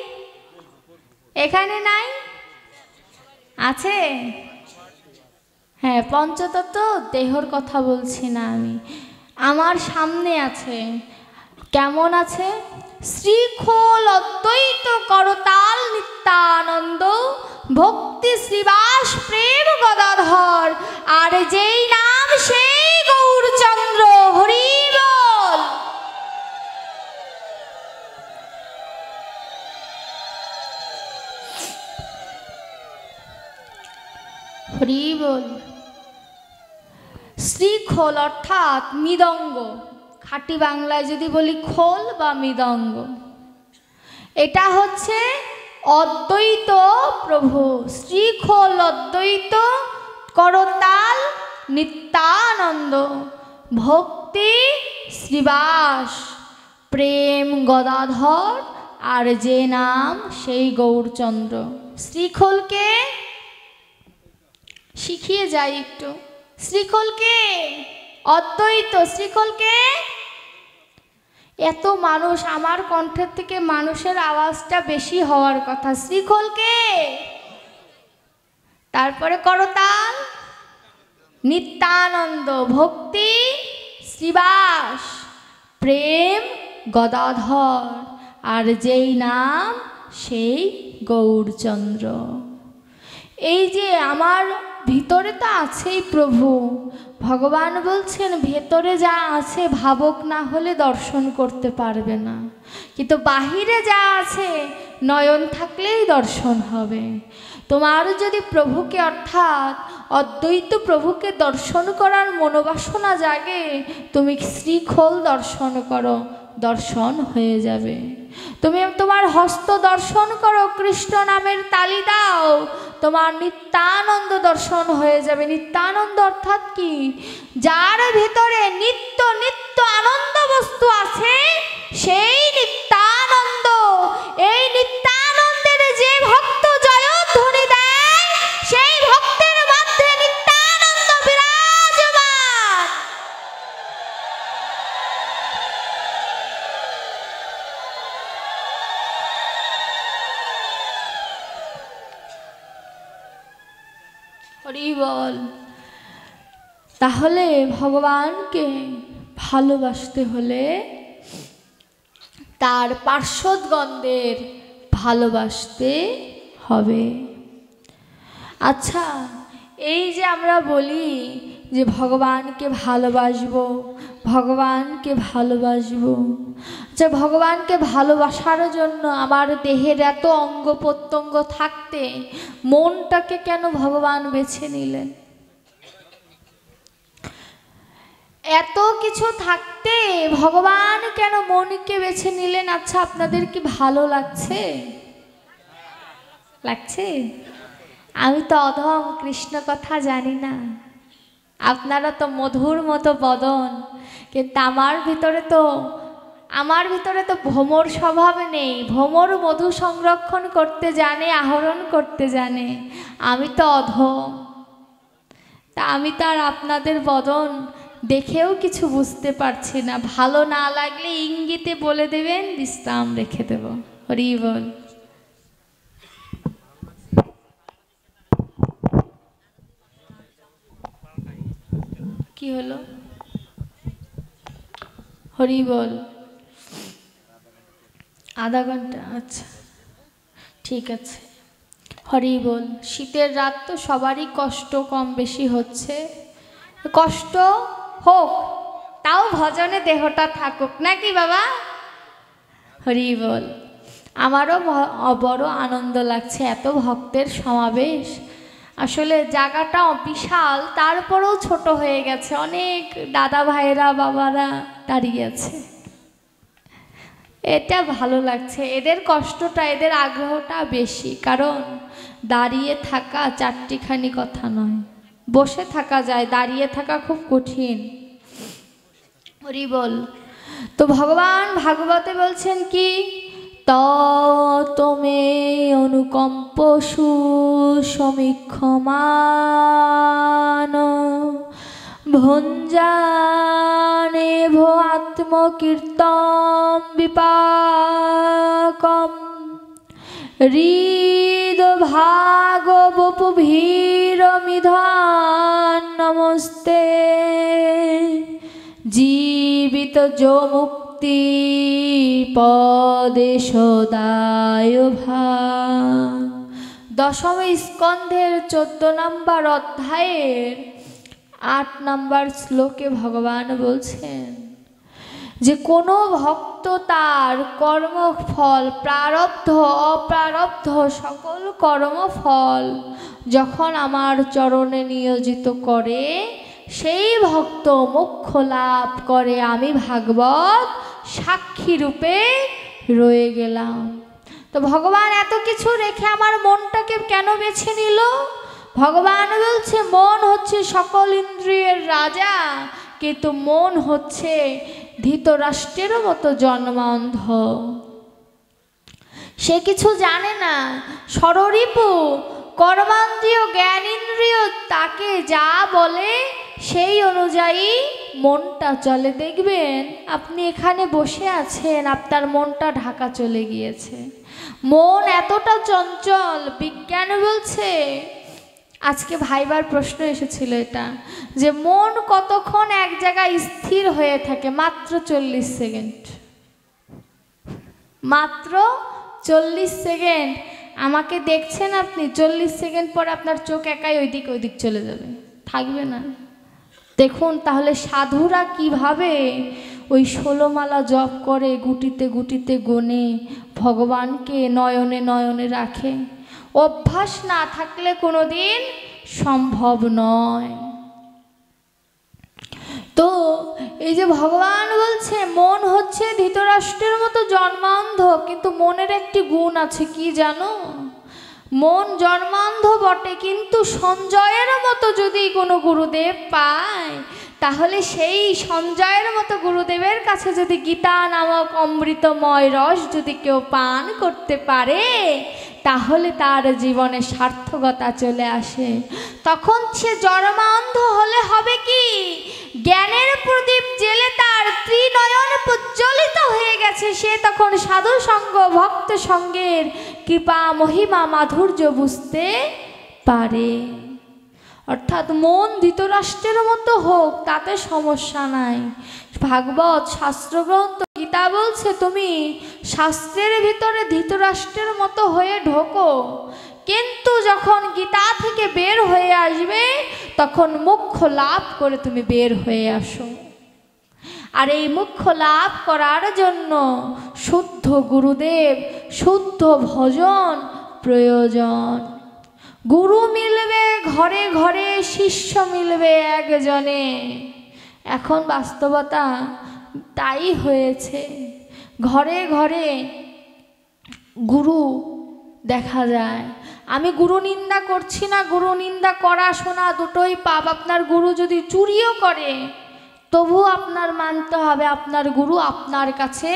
এখানে নাই, আছে? হ্যাঁ, পঞ্চতত্ত্ব দেহর কথা বলছি না আমি, আমার সামনে আছে। কেমন আছে? শ্রীখোল অদ্বৈত করতাল নিত্যানন্দ, ভক্তি শ্রীবাস প্রেম গদাধর, আর যেই নাম সেই গৌরচন্দ্র। হরি বল। হরি বল। শ্রীখোল অর্থাৎ মৃদঙ্গ, খাঁটি বাংলায় যদি বলি খোল বা মৃদঙ্গ, এটা হচ্ছে অদ্বৈত প্রভু। শ্রীখোল অদ্বৈত করতাল নিত্যানন্দ, ভক্তি শ্রীবাস প্রেম গদাধর, আর যে নাম সেই গৌরচন্দ্র। শ্রীখোলকে শিখিয়ে যাই একটু। শ্রীখোলকে অদ্বৈত, শ্রীখোলকে এত মানুষ, আমার কণ্ঠের থেকে মানুষের আওয়াজটা বেশি হওয়ার কথা। শ্রীখোলকে, তারপরে করতাল নিত্যানন্দ, ভক্তি শ্রীবাস প্রেম গদাধর, আর যেই নাম সেই গৌরচন্দ্র। এই যে আমার ভিতরে তো আছেই প্রভু, ভগবান বলছেন ভেতরে যা আছে ভাবক না হলে দর্শন করতে পারবে না, কিন্তু বাহিরে যা আছে নয়ন থাকলেই দর্শন হবে। তোমার যদি প্রভুকে অর্থাৎ অদ্বৈত প্রভুকে দর্শন করার মনোবাসনা জাগে, তুমি শ্রীখোল দর্শন করো, দর্শন হয়ে যাবে। তুমি তোমার হস্ত দর্শন করো, কৃষ্ণ নামের তালি দাও, তোমার নিত্যানন্দ দর্শন হয়ে যাবে। নিত্যানন্দ অর্থাৎ কি? যার ভিতরে নিত্য নিত্য আনন্দ বস্তু আছে সেই নিত্যানন্দ। এই নিত্যানন্দের যে ভক্ত জয়ধ্বনি দেয় সেই ভক্তের মধ্যে নিত্যানন্দ বিরাজমান। হরি বল। তাহলে ভগবানকে ভালোবাসতে হলে তার পার্শ্বদগণদের ভালোবাসতে হবে। আচ্ছা, এই যে আমরা বলি যে ভগবানকে ভালোবাসবো, ভগবানকে ভালোবাসবো, আচ্ছা ভগবানকে ভালোবাসার জন্য আমার দেহের এত অঙ্গ প্রত্যঙ্গ থাকতে মনটাকে কেন ভগবান বেছে নিলেন? এত কিছু থাকতে ভগবান কেন মনকে বেছে নিলেন? আচ্ছা আপনাদের কি ভালো লাগছে? লাগছে? আমি তো অধম, কৃষ্ণ কথা জানি না। আপনারা তো মধুর মতো বদন, কিন্তু আমার ভিতরে তো ভ্রমর স্বভাব নেই। ভ্রমর মধু সংরক্ষণ করতে জানে, আহরণ করতে জানে, আমি তো অধম। তা আমি তো আর আপনাদের বদন দেখেও কিছু বুঝতে পারছি না। ভালো না লাগলে ইঙ্গিতে বলে দেবেন, বিশ্রাম রেখে দেব। হরি বল। কি হলো? হরি বল। আধা ঘন্টা? আচ্ছা ঠিক আছে। হরি বল। শীতের রাত তো সবারই কষ্ট কম বেশি হচ্ছে, কষ্ট হোক, তাও ভজনে দেহটা থাকুক নাকি বাবা? হরি বল। আমারও বড় আনন্দ লাগছে, এত ভক্তের সমাবেশ। আসলে জায়গাটা বিশাল, তারপরেও ছোট হয়ে গেছে, অনেক দাদা ভাইরা বাবারা দাঁড়িয়ে আছে। এটা ভালো লাগছে, এদের কষ্টটা এদের আগ্রহটা বেশি, কারণ দাঁড়িয়ে থাকা চারটিখানি কথা নয়, বসে থাকা যায়, দাঁড়িয়ে থাকা খুব কঠিন। হরি বল। তো ভগবান ভাগবতে বলছেন কি? তমে অনুকম্প সুসমীক্ষমান ভঞ্জানে ভো আত্মকীর্তন বিপাকম হৃদ ভাগ বপুভীর মিধান নমস্তে জীবিত যো মুক্তি পদে সদায় ভাগ। দশম স্কন্ধের 14 নম্বর অধ্যায়ের 8 নম্বর শ্লোকে ভগবান বলছেন যে কোনো ভক্ত তার কর্মফল প্রারব্ধ অপ্রারব্ধ সকল কর্মফল যখন আমার চরণে নিয়োজিত করে, সেই ভক্ত মোক্ষ লাভ করে। আমি ভাগবত সাক্ষী রূপে রয়ে গেলাম। তো ভগবান এত কিছু রেখে আমার মনটাকে কেন বেছে নিল? ভগবান বলছে মন হচ্ছে সকল ইন্দ্রিয়ের রাজা, কিন্তু মন হচ্ছে ধৃতরাষ্ট্রের মতো জন্মান্ধ। সে কিছু জানে না। ষড়রিপু কর্মান্দ্রিয় জ্ঞানেন্দ্রিয় তাকে যা বলে সেই অনুযায়ী মনটা চলে। দেখবেন আপনি এখানে বসে আছেন, আপনার মনটা ঢাকা চলে গিয়েছে। মন এতটা চঞ্চল, বিজ্ঞান বলছে, আজকে ভাইবার প্রশ্ন এসেছিল এটা, যে মন কতক্ষণ এক জায়গায় স্থির হয়ে থাকে? মাত্র 40 সেকেন্ড। মাত্র 40 সেকেন্ড আমাকে দেখছেন আপনি, 40 সেকেন্ড পর আপনার চোখ একাই ওইদিক চলে যাবে, থাকবে না। দেখুন তাহলে সাধুরা কিভাবে ওই 16 মালা জপ করে, গুটিতে গুটিতে গোনে, ভগবানকে নয়নে নয়নে রাখে। অভ্যাস না থাকলে কোনো দিন সম্ভব নয়। তো এই যে ভগবান বলছে মন হচ্ছে ধৃতরাষ্ট্রের মতো জন্মান্ধ, কিন্তু মনের একটি গুণ আছে, কি জানো? মন জন্মান্ধ বটে, কিন্তু সঞ্জয়ের মতো যদি কোনো গুরুদেব পায়, তাহলে সেই সঞ্জয়ের মতো গুরুদেবের কাছে যদি গীতা নামক অমৃতময় রস যদি কেউ পান করতে পারে, তাহলে তার জীবনে সার্থকতা চলে আসে। তখন সে জন্মান্ধ হলে হবে কি, জ্ঞানের প্রদীপ জেলে তার ত্রিনয়ন প্রজ্বলিত হয়ে গেছে, সে তখন সাধু সঙ্গ ভক্ত সঙ্গের কৃপা মহিমা মাধুর্য বুঝতে পারে। অর্থাৎ মন ধৃতরাষ্ট্রের মতো হোক, তাতে সমস্যা নাই। ভাগবত শাস্ত্রগ্রন্থ গীতা বলছে তুমি শাস্ত্রের ভিতরে ধৃতরাষ্ট্রের মতো হয়ে ঢোকো, কিন্তু যখন গীতা থেকে বের হয়ে আসবে তখন মোক্ষ লাভ করে তুমি বের হয়ে আসো। আর এই মোক্ষ লাভ করার জন্য শুদ্ধ গুরুদেব, শুদ্ধ ভজন প্রয়োজন। গুরু মিলবে ঘরে ঘরে, শিষ্য মিলবে একজনে। এখন বাস্তবতা তাই হয়েছে, ঘরে ঘরে গুরু দেখা যায়। আমি গুরু নিন্দা করছি না, গুরু নিন্দা করা শোনা দুটোই পাপ। আপনার গুরু যদি চুরিও করে তবু আপনার মানতে হবে আপনার গুরু আপনার কাছে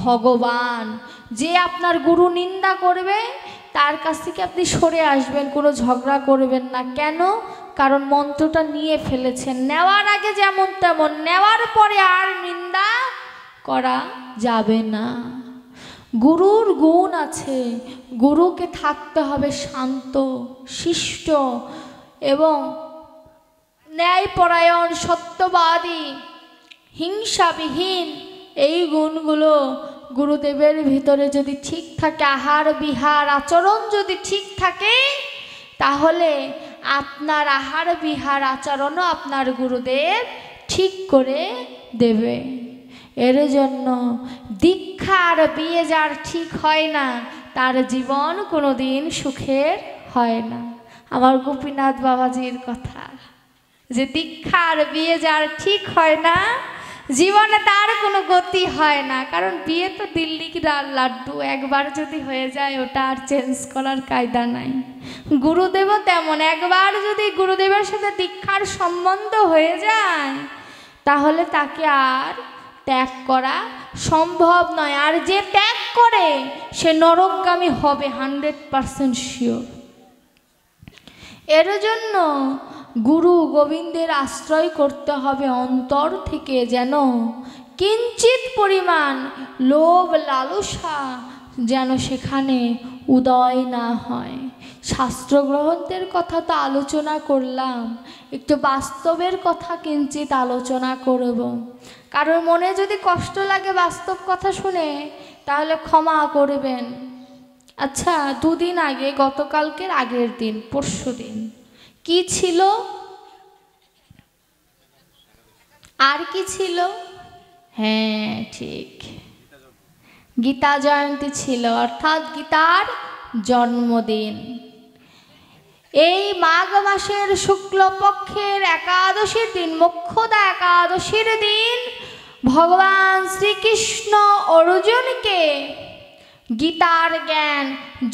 ভগবান। যে আপনার গুরু নিন্দা করবে তার কাছ থেকে আপনি সরে আসবেন, কোনো ঝগড়া করবেন না। কেন? কারণ মন্ত্রটা নিয়ে ফেলেছেন। নেওয়ার আগে যেমন তেমন, নেওয়ার পরে আর নিন্দা করা যাবে না। গুরুর গুণ আছে, গুরুকে থাকতে হবে শান্ত, শিষ্ট এবং ন্যায়পরায়ণ, সত্যবাদী, হিংসাবিহীন। এই গুণগুলো গুরুদেবের ভিতরে যদি ঠিক থাকে, আহার বিহার আচরণ যদি ঠিক থাকে, তাহলে আপনার আহার বিহার আচরণও আপনার গুরুদেব ঠিক করে দেবে। এর জন্য দীক্ষা আর বিয়ে যার ঠিক হয় না, তার জীবন কোনো দিন সুখের হয় না। আমার গোপীনাথ বাবাজির কথা, যে দীক্ষা আর বিয়ে যার ঠিক হয় না, জীবনে তার কোনো গতি হয় না। কারণ বিয়ে তো দিল্লির লাড্ডু, একবার যদি হয়ে যায় ওটা আর চেঞ্জ করার কায়দা নাই। গুরুদেবও তেমন, একবার যদি গুরুদেবের সাথে দীক্ষার সম্বন্ধ হয়ে যায় তাহলে তাকে আর ত্যাগ করা সম্ভব নয়। আর যে ত্যাগ করে সে নরকগামী হবে 100% শিওর। এর জন্য গুরু গোবিন্দের আশ্রয় করতে হবে অন্তর থেকে, যেন কিঞ্চিত পরিমাণ লোভ লালসা যেন সেখানে উদয় না হয়। শাস্ত্র গ্রন্থের কথা তো আলোচনা করলাম, একটু বাস্তবের কথা কিঞ্চিত আলোচনা করব। কারোর মনে যদি কষ্ট লাগে বাস্তব কথা শুনে, তাহলে ক্ষমা করবেন। আচ্ছা, দুদিন আগে, গতকালকের আগের দিন, পরশু দিন কি ছিল? আর কি ছিল? হ্যাঁ ঠিক, গীতা জয়ন্তী ছিল, অর্থাৎ গীতার জন্মদিন। এই মাঘ মাসের শুক্লপক্ষের একাদশীর দিন, মোক্ষদা একাদশীর দিন, ভগবান শ্রীকৃষ্ণ অর্জুনকে গীতার জ্ঞান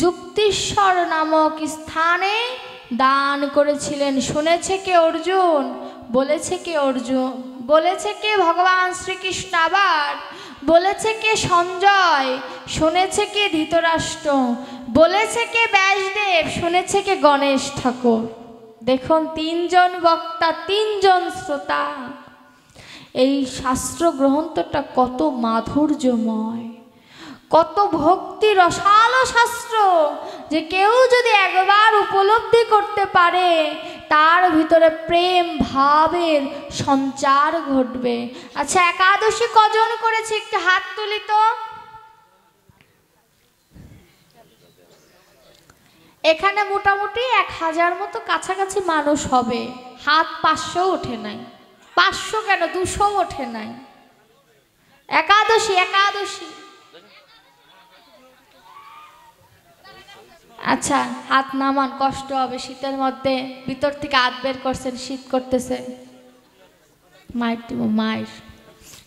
যুক্তিশ্বর নামক স্থানে দান করেছিলেন। শুনেছে কে অর্জুন? বলেছে কে অর্জুন? বলেছে কে ভগবান শ্রীকৃষ্ণ? আবার বলেছে কে সঞ্জয়? শুনেছে কে ধৃতরাষ্ট্র? বলেছে কে ব্যাসদেব? শুনেছে কে গণেশ ঠাকুর? দেখুন, তিনজন বক্তা, তিনজন শ্রোতা। এই শাস্ত্র গ্রন্থটা কত মাধুর্যময়, কত ভক্তি রসালো শাস্ত্র, যে কেউ যদি একবার উপলব্ধি করতে পারে তার ভিতরে প্রেম ভাবের সঞ্চার ঘটবে। আচ্ছা, একাদশী কজন করেছে? একটু হাত তুলি তো। এখানে মোটামুটি 1000 মতো কাছাকাছি মানুষ হবে, হাত 500 ওঠে নাই, 500 কেন 200 ওঠে নাই। একাদশী একাদশী। আচ্ছা হাত নামান, কষ্ট হবে শীতের মধ্যে, ভিতর থেকে হাত বের করছেন, শীত করতেছে। মায়ের দিব মায়ের।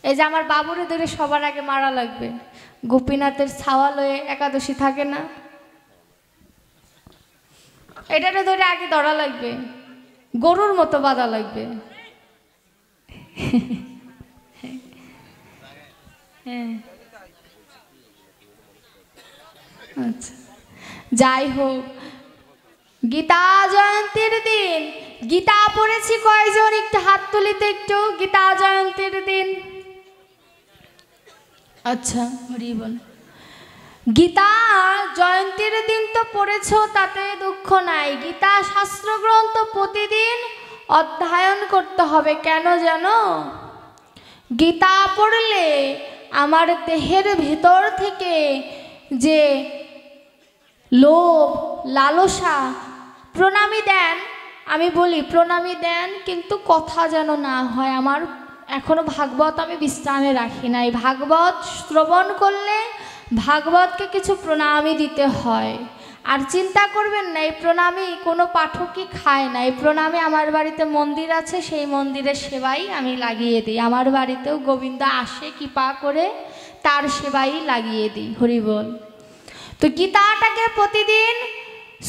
এই যে আমার বাবুরে ধরে সবার আগে মারা লাগবে, গোপীনাথের ছাওয়া লয়ে একাদশী থাকে না, এটারে ধরে আগে ধরা লাগবে, গরুর মতো বাঁধা লাগবে। হ্যাঁ আচ্ছা যাই হোক, গীতা জয়ন্তীর দিন গীতা পড়েছি কয়জন, একটু হাত তুলিতে একটু। গীতা জয়ন্তীর দিন, আচ্ছা হরি বল। গীতা জয়ন্তীর দিন তো পড়েছো, তাতে দুঃখ নাই। গীতা শাস্ত্রগ্রন্থ প্রতিদিন অধ্যয়ন করতে হবে। কেন জানো? গীতা পড়লে আমার দেহের ভেতর থেকে যে লোভ লালসা, প্রণামী দেন, আমি বলি প্রণামী দেন, কিন্তু কথা যেন না হয়। আমার এখনো ভাগবত আমি বিশ্রামে রাখি নাই। ভাগবত শ্রবণ করলে ভাগবতকে কিছু প্রণামী দিতে হয়। আর চিন্তা করবেন না, এই প্রণামী কোনো পাঠকই খায় না। এই প্রণামী আমার বাড়িতে মন্দির আছে, সেই মন্দিরের সেবাই আমি লাগিয়ে দিই। আমার বাড়িতেও গোবিন্দ আসে কৃপা করে, তার সেবাই লাগিয়ে দিই। হরি বল। তো গীতাটাকে প্রতিদিন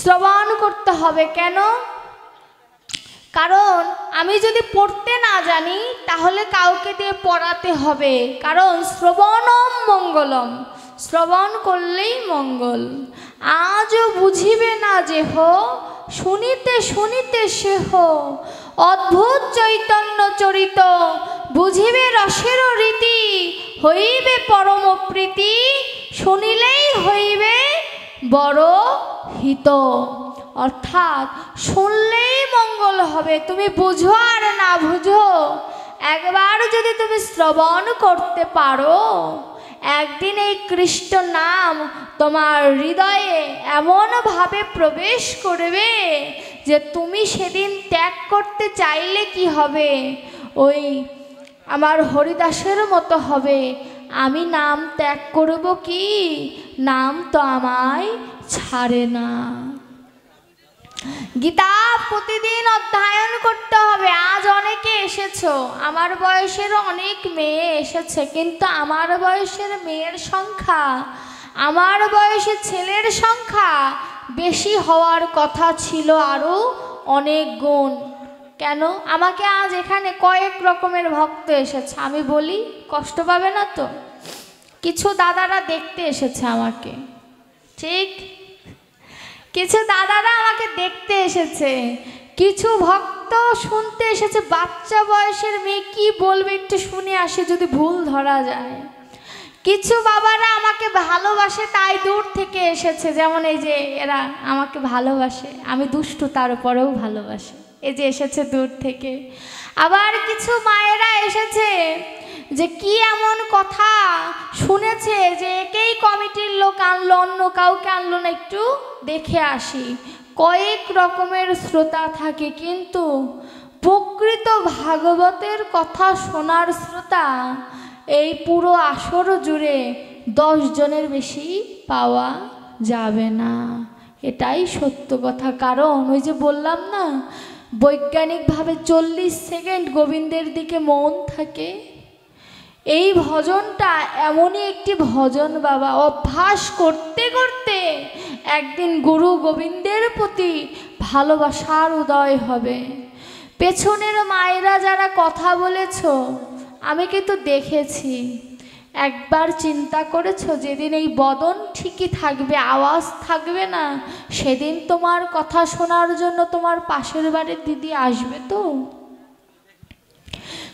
শ্রবণ করতে হবে। কেন? কারণ আমি যদি পড়তে না জানি তাহলে কাউকে দিয়ে পড়াতে হবে। কারণ শ্রবণম মঙ্গলম, শ্রবণ করলেই মঙ্গল। আজও বুঝিবে না যেহ, শুনিতে শুনিতে সেহ। অদ্ভুত চৈতন্য চরিত, বুঝিবে রসের রীতি। হইবে পরম প্রীতি, শুনিলেই হইবে বড় হিত। অর্থাৎ শুনলেই মঙ্গল হবে। তুমি বুঝো আর না বুঝো, একবার যদি তুমি শ্রবণ করতে পারো, একদিন এই কৃষ্ণ নাম তোমার হৃদয়ে এমনভাবে প্রবেশ করবে যে তুমি সেদিন ত্যাগ করতে চাইলে কি হবে? ওই আমার হরিদাসের মতো হবে। আমি নাম ত্যাগ করব কি? নাম তো আমায় ছাড়ে না। গীতা প্রতিদিন অধ্যয়ন করতে হবে। আজ অনেকে এসেছো, আমার বয়সেরও অনেক মেয়ে এসেছে, কিন্তু আমার বয়সের মেয়ের সংখ্যা, আমার বয়সের ছেলের সংখ্যা বেশি হওয়ার কথা ছিল, আরও অনেক গুণ। কেন? আমাকে আজ এখানে কয়েক রকমের ভক্ত এসেছে। আমি বলি, কষ্ট পাবে না তো? কিছু দাদারা দেখতে এসেছে আমাকে, ঠিক? কিছু দাদারা আমাকে দেখতে এসেছে, কিছু ভক্ত শুনতে এসেছে। বাচ্চা বয়সের মেয়ে কি বলবে একটু শুনে আসে, যদি ভুল ধরা যায়। কিছু বাবারা আমাকে ভালোবাসে, তাই দূর থেকে এসেছে। যেমন এই যে এরা আমাকে ভালোবাসে, আমি দুষ্টু তার উপরেও ভালোবাসে, এই যে এসেছে দূর থেকে। আবার কিছু মায়েরা এসেছে যে কি এমন কথা শুনেছে যে একেই কমিটির লোক আনলো, অন্য কাউকে আনলো না, একটু দেখে আসি। কয়েক রকমের শ্রোতা থাকে, কিন্তু প্রকৃত ভাগবতের কথা শোনার শ্রোতা এই পুরো আসর জুড়ে 10 জনের বেশি পাওয়া যাবে না। এটাই সত্য কথা। কারণ ওই যে বললাম না, বৈজ্ঞানিকভাবে 40 সেকেন্ড গোবিন্দের দিকে মন থাকে। এই ভজনটা এমনই একটি ভজন বাবা, অভ্যাস করতে করতে একদিন গুরু গোবিন্দের প্রতি ভালোবাসার উদয় হবে। পেছনের মায়েরা যারা কথা বলেছ, আমি কিন্তু দেখেছি। একবার চিন্তা করেছো, যেদিন এই বদন ঠিকই থাকবে, আওয়াজ থাকবে না, সেদিন তোমার কথা শোনার জন্য তোমার পাশের বাড়ির দিদি আসবে তো?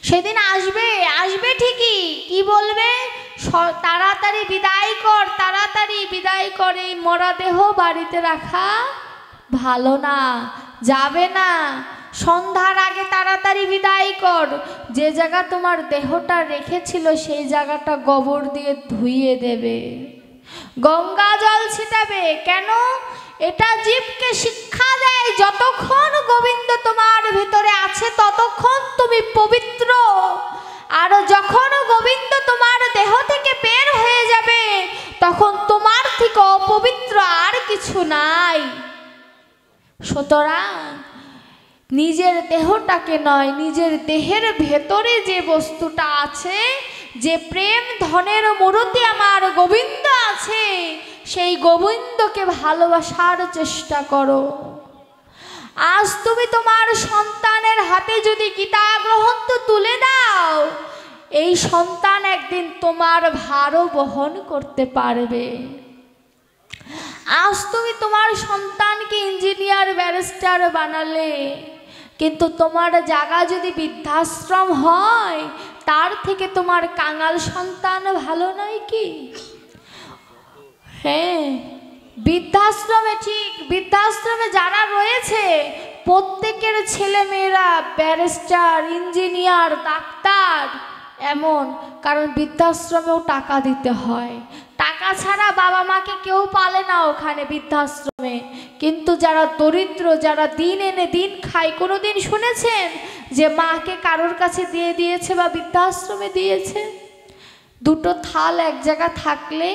সেদিন আসবে, আসবে ঠিকই। কি বলবে? তাড়াতাড়ি বিদায় কর, তাড়াতাড়ি বিদায় কর, এই মরা দেহ বাড়িতে রাখা ভালো না, যাবে না। সন্ধ্যার আগে তাড়াতাড়ি বিদায় কর। যে জায়গা তোমার দেহটা রেখেছিল সেই জায়গাটা গোবর দিয়ে ধুইয়ে দেবে, গঙ্গা জল ছিটাবে। কেন? এটা জীবকে শিক্ষা দেয়, যতক্ষণ গোবিন্দ তোমার ভিতরে আছে ততক্ষণ তুমি পবিত্র, আর যখন গোবিন্দ তোমার দেহ থেকে বের হয়ে যাবে তখন তোমার থেকে অপবিত্র আর কিছু নাই। সুতরাং নিজের দেহটাকে নয়, নিজের দেহের ভেতরে যে বস্তুটা আছে, যে প্রেম ধনের মূর্তি আমার গোবিন্দ আছে, সেই গোবিন্দকে ভালোবাসার চেষ্টা করো। আজ তুমি তোমার সন্তানের হাতে যদি গীতা গ্রন্থ তুলে দাও, এই সন্তান একদিন তোমার ভারও বহন করতে পারবে। আজ তুমি তোমার সন্তানকে ইঞ্জিনিয়ার ব্যারিস্টার বানালে, কিন্তু তোমার জায়গা যদি বৃদ্ধাশ্রম হয়, তার থেকে তোমার কাঙাল সন্তান ভালো নয় কি? হ্যাঁ, বৃদ্ধাশ্রমে ঠিক, বৃদ্ধাশ্রমে যারা রয়েছে প্রত্যেকের ছেলে মেয়েরা ব্যারিস্টার, ইঞ্জিনিয়ার, ডাক্তার, এমন। কারণ বৃদ্ধাশ্রমেও টাকা দিতে হয়, টাকা ছাড়া বাবা মাকে কেউ পালে না ওখানে বৃদ্ধাশ্রমে। কিন্তু যারা দরিদ্র, যারা দিন এনে দিন খায়, কোনোদিন শুনেছেন যে মাকে কারোর কাছে দিয়ে দিয়েছে বা বৃদ্ধাশ্রমে দিয়েছে? দুটো থাল এক জায়গা থাকলে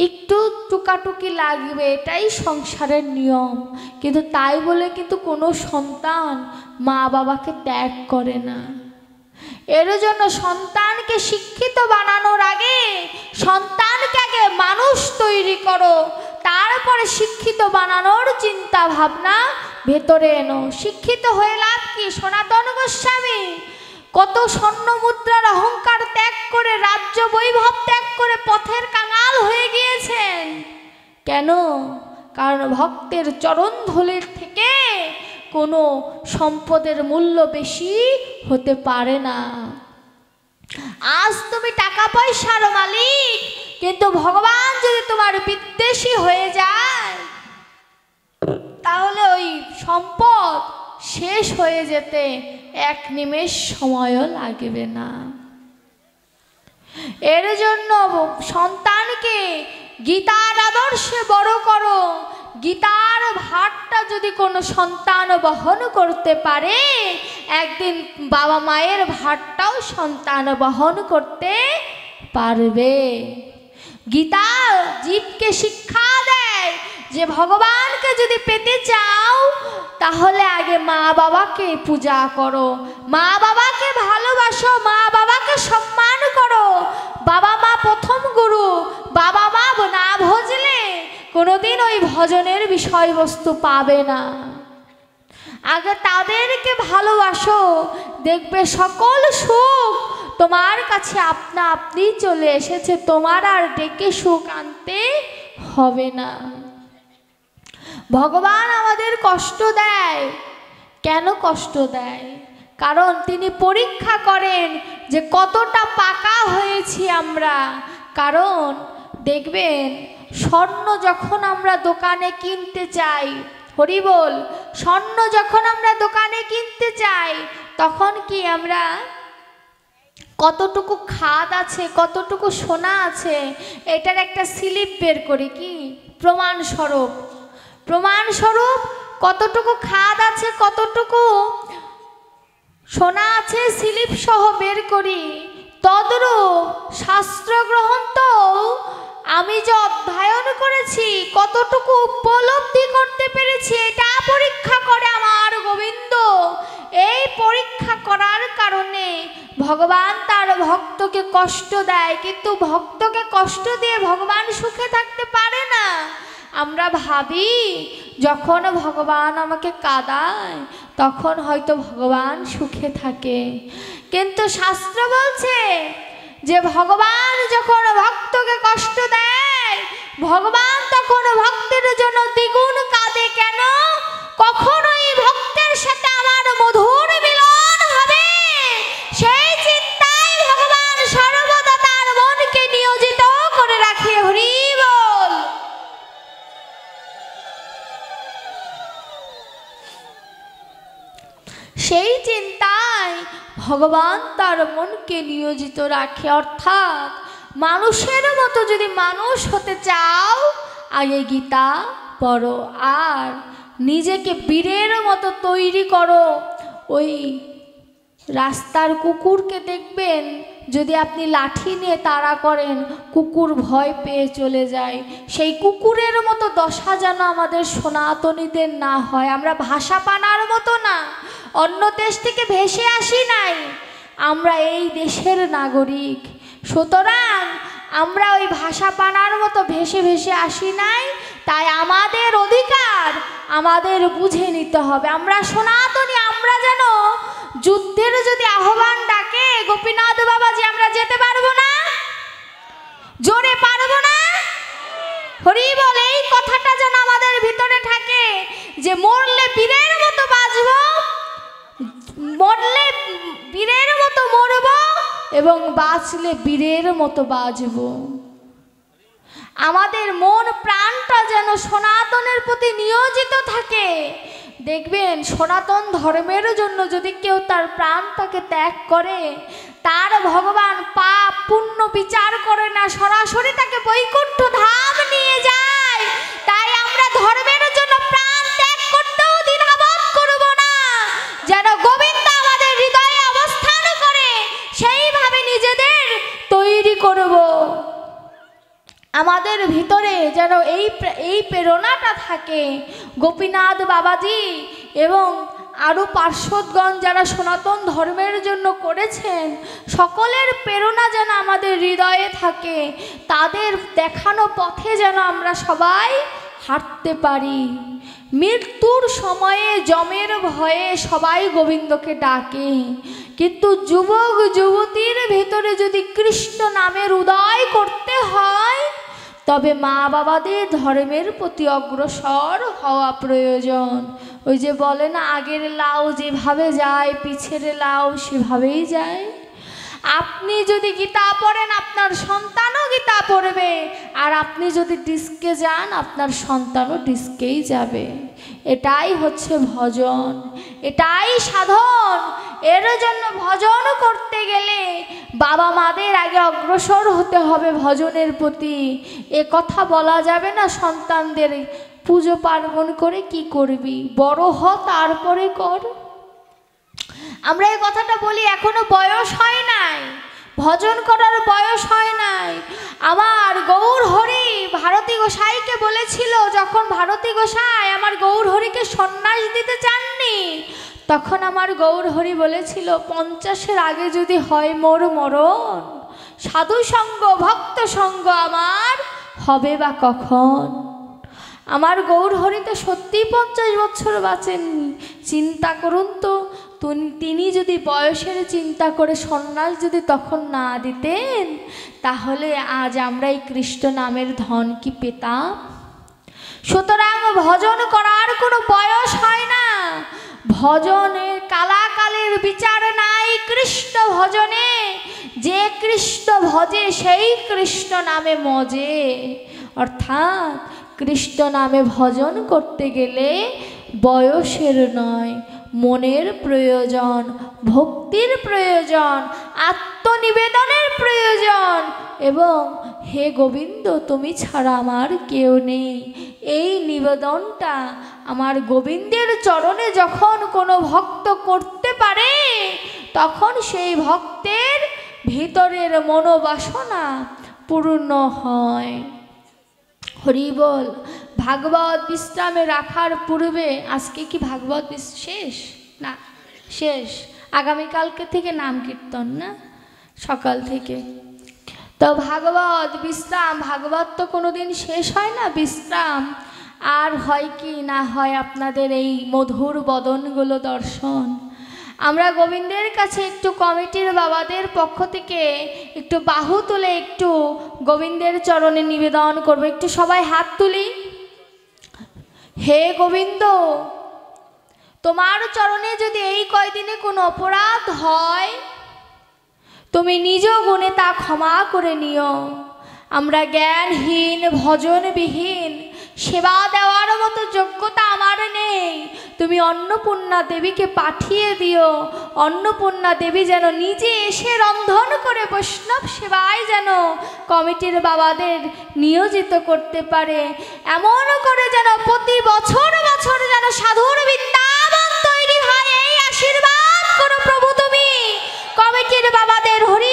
একটু টুকাটুকি লাগবে, এটাই সংসারের নিয়ম। কিন্তু তাই বলে কিন্তু কোনো সন্তান মা বাবাকে ত্যাগ করে না। এর জন্য সন্তানকে শিক্ষিত বানানোর আগে সন্তানকে আগে মানুষ তৈরি করো, তারপরে শিক্ষিত বানানোর চিন্তা ভাবনা ভেতরে এনো। শিক্ষিত হয়ে লাভ কি? সনাতন গোস্বামী কত স্বর্ণ মুদ্রার অহংকার ত্যাগ করে, রাজ্য বৈভব ত্যাগ করে পথের কাঙাল হয়ে গিয়েছেন। কেন? কারণ ভক্তের চরণ ধুলির থেকে কোনো সম্পদের মূল্য বেশি হতে পারে না। আজ তুমি টাকা পয়সার মালিক, কিন্তু ভগবান যদি তোমার বিদ্বেষী হয়ে যায়, তাহলে ওই সম্পদ শেষ হয়ে যেতে এক নিমেষ সময়ও লাগবে না। এর জন্য সন্তানকে গীতার আদর্শে বড় করো। গীতার ভারটা যদি কোনো সন্তান বহন করতে পারে, একদিন বাবা মায়ের ভারটাও সন্তান বহন করতে পারবে। গীতা জীবকে শিক্ষা দেয় যে ভগবানকে যদি পেতে চাও, তাহলে আগে মা বাবাকে পূজা করো, মা বাবাকে ভালোবাসো, মা বাবাকে সম্মান করো। বাবা মা প্রথম গুরু, বাবা মা না ভজলে কোনোদিন ওই ভজনের বিষয়বস্তু পাবে না। আগে তাদেরকে ভালোবাসো, দেখবে সকল সুখ তোমার কাছে আপনা আপনি চলে এসেছে, তোমার আর ডেকে সুখ আনতে হবে না। ভগবান আমাদের কষ্ট দেয়। কেন কষ্ট দেয়? কারণ তিনি পরীক্ষা করেন যে কতটা পাকা হয়েছি আমরা। কারণ দেখবেন, স্বর্ণ যখন আমরা দোকানে কিনতে চাই, হরি বল, স্বর্ণ যখন আমরা দোকানে কিনতে চাই, তখন কি আমরা কতটুকু খাদ আছে, কতটুকু সোনা আছে, এটার একটা স্লিপ বের করি, কি প্রমাণস্বরূপ। প্রমাণস্বরূপ কতটুকু খাদ আছে, কতটুকু সোনা আছে, স্লিপ সহ বের করি। তদ্রূপ শাস্ত্র গ্রন্থ আমি যে অধ্যয়ন করেছি, কতটুকু উপলব্ধি করতে পেরেছি, এটা পরীক্ষা করে আমার গোবিন্দ। এই পরীক্ষা করার কারণে ভগবান তার ভক্তকে কষ্ট দেয়, কিন্তু ভক্তকে কষ্ট দিয়ে ভগবান সুখে থাকতে পারে না। আমরা ভাবি যখন ভগবান আমাকে কাঁদায় তখন হয়তো ভগবান সুখে থাকে, কিন্তু শাস্ত্র বলছে যে ভগবান যখন ভক্তকে কষ্ট দেয়, ভগবান তখন ভক্তের জন্য দ্বিগুণ কাঁদে। কেন? কখনোই ভক্তের সাথে আমার মধুর মিলন হবে, সেই চিন্তায় ভগবান সর্বদা তার মনকে নিয়োজিত করে রাখে। হরি বল। সেই চিন্তায় ভগবান তার মনকে নিয়োজিত রাখে। অর্থাৎ মানুষের মতো যদি মানুষ হতে চাও, আগে গীতা পড়ো আর নিজেকে বীরের মতো তৈরি করো। ওই রাস্তার কুকুরকে দেখবেন, যদি আপনি লাঠি নিয়ে তাড়া করেন, কুকুর ভয় পেয়ে চলে যায়। সেই কুকুরের মতো দশা যেন আমাদের সনাতনীদের না হয়। আমরা ভাষা পানার মতো না, অন্য দেশ থেকে ভেসে আসি নাই, আমরা এই দেশের নাগরিক। সুতরাং আমরা ওই ভাষা পানার মতো ভেসে ভেসে আসি নাই, তাই আমাদের অধিকার আমাদের বুঝে নিতে হবে। আমরা সনাতনী, আমরা যেন যুদ্ধের যদি আহ্বান ডাকে গোপীনাথ বাবাজি, আমরা যেতে পারবো না? জোরে পারবো না? হরি বল। এই কথাটা যেন আমাদের ভিতরে থাকে যে মরলে বীরের মতো বাঁচবো, মরলে বীরের মতো মরব এবং বাঁচলে বীরের মতো বাঁচব। আমাদের মন প্রাণটা যেন সনাতনের প্রতি নিয়োজিত থাকে। দেখবেন সনাতন ধর্মের জন্য যদি কেউ তার প্রাণটাকে ত্যাগ করে, তার ভগবান পাপ পুণ্য বিচার করে না, সরাসরি তাকে বৈকুণ্ঠ ধাম নিয়ে যায়। তাই আমরা ধর্মের জন্য প্রাণ ত্যাগ করতেও দ্বিধাবোধ করব না। যেন গোবিন্দ আমাদের হৃদয়ে অবস্থান করে, সেইভাবে নিজেদের তৈরি করব। আমাদের ভিতরে যেন এই প্রেরণাটা থাকে। গোপীনাথ বাবাজি এবং আরও পার্শ্বদগণ যারা সনাতন ধর্মের জন্য করেছেন, সকলের প্রেরণা যেন আমাদের হৃদয়ে থাকে। তাদের দেখানো পথে যেন আমরা সবাই হাঁটতে পারি। মৃত্যুর সময়ে যমের ভয়ে সবাই গোবিন্দকে ডাকে, কিন্তু যুবক যুবতীর ভেতরে যদি কৃষ্ণ নামের উদয় করতে হয়, তবে মা বাবাদের ধর্মের প্রতি অগ্রসর হওয়া প্রয়োজন। ওই যে বলে না, আগের লাউ যেভাবে যায় পিছের লাউ সেভাবেই যায়। আপনি যদি গীতা পড়েন, আপনার সন্তানও গীতা পড়বে, আর আপনি যদি ডিস্কে যান, আপনার সন্তানও ডিস্কেই যাবে। এটাই হচ্ছে ভজন, এটাই সাধন। এর জন্য ভজন করতে গেলে বাবা মাদের আগে অগ্রসর হতে হবে ভজনের প্রতি। এ কথা বলা যাবে না সন্তানদের, পুজো পার্বণ করে কি করবি, বড় হ তারপরে কর। আমরা এই কথাটা বলি, এখনো বয়স হয় নাই, ভজন করার বয়স হয় নাই। আমার গৌর হরি ভারতী গোসাইকে বলেছিল, যখন ভারতী গোসাই আমার গৌর হরিকে সন্ন্যাস দিতে চাননি, তখন আমার গৌর হরি বলেছিল, 50-এর আগে যদি হয় মোর মরণ, সাধু সঙ্গ ভক্ত সঙ্গ আমার হবে বা কখন। আমার গৌর হরি তো সত্যিই 50 বছর বাঁচেননি। চিন্তা করুন তো, তিনি যদি বয়সের চিন্তা করে সন্ন্যাস যদি তখন না দিতেন, তাহলে আজ আমরা এই কৃষ্ণ নামের ধন কি পেতাম? সুতরাং ভজন করার কোনো বয়স হয় না। ভজনে কালাকালের বিচার নাই। কৃষ্ণ ভজনে যে কৃষ্ণ ভজে সেই কৃষ্ণ নামে মজে। অর্থাৎ কৃষ্ণ নামে ভজন করতে গেলে বয়সের নয়, মনের প্রয়োজন, ভক্তির প্রয়োজন, আত্মনিবেদনের প্রয়োজন এবং হে গোবিন্দ তুমি ছাড়া আমার কেউ নেই, এই নিবেদনটা আমার গোবিন্দের চরণে যখন কোনো ভক্ত করতে পারে, তখন সেই ভক্তের ভিতরের মনোবাসনা পূর্ণ হয়। হরি বল। ভাগবত বিশ্রামে রাখার পূর্বে, আজকে কি ভাগবত শেষ? না, শেষ। আগামীকালকে থেকে নাম কীর্তন, না সকাল থেকে। তো ভাগবত বিশ্রাম, ভাগবত তো কোনো দিন শেষ হয় না, বিশ্রাম। আর হয় কি না হয় আপনাদের এই মধুর বদনগুলো দর্শন। আমরা গোবিন্দের কাছে একটু কমিটির বাবাদের পক্ষ থেকে একটু বাহু তুলে একটু গোবিন্দের চরণে নিবেদন করব। একটু সবাই হাত তুলি। হে গোবিন্দ, তোমার চরণে যদি এই কয়দিনে কোনো অপরাধ হয়, তুমি নিজ গুণে তা ক্ষমা করে নিও। আমরা জ্ঞানহীন, ভজনবিহীন, সেবা দেওয়ার মতো যোগ্যতা আমার নেই। তুমি অন্নপূর্ণা দেবীকে পাঠিয়ে দিও। অন্নপূর্ণা দেবী যেন নিজে এসে রন্ধন করে বৈষ্ণব সেবায় যেন কমিটির বাবাদের নিয়োজিত করতে পারে। এমন করে যেন প্রতি বছর বছর যেন সাধুর বৃন্দাবন তৈরি হয়, এই আশীর্বাদ করো প্রভু তুমি কমিটির বাবাদের। হরি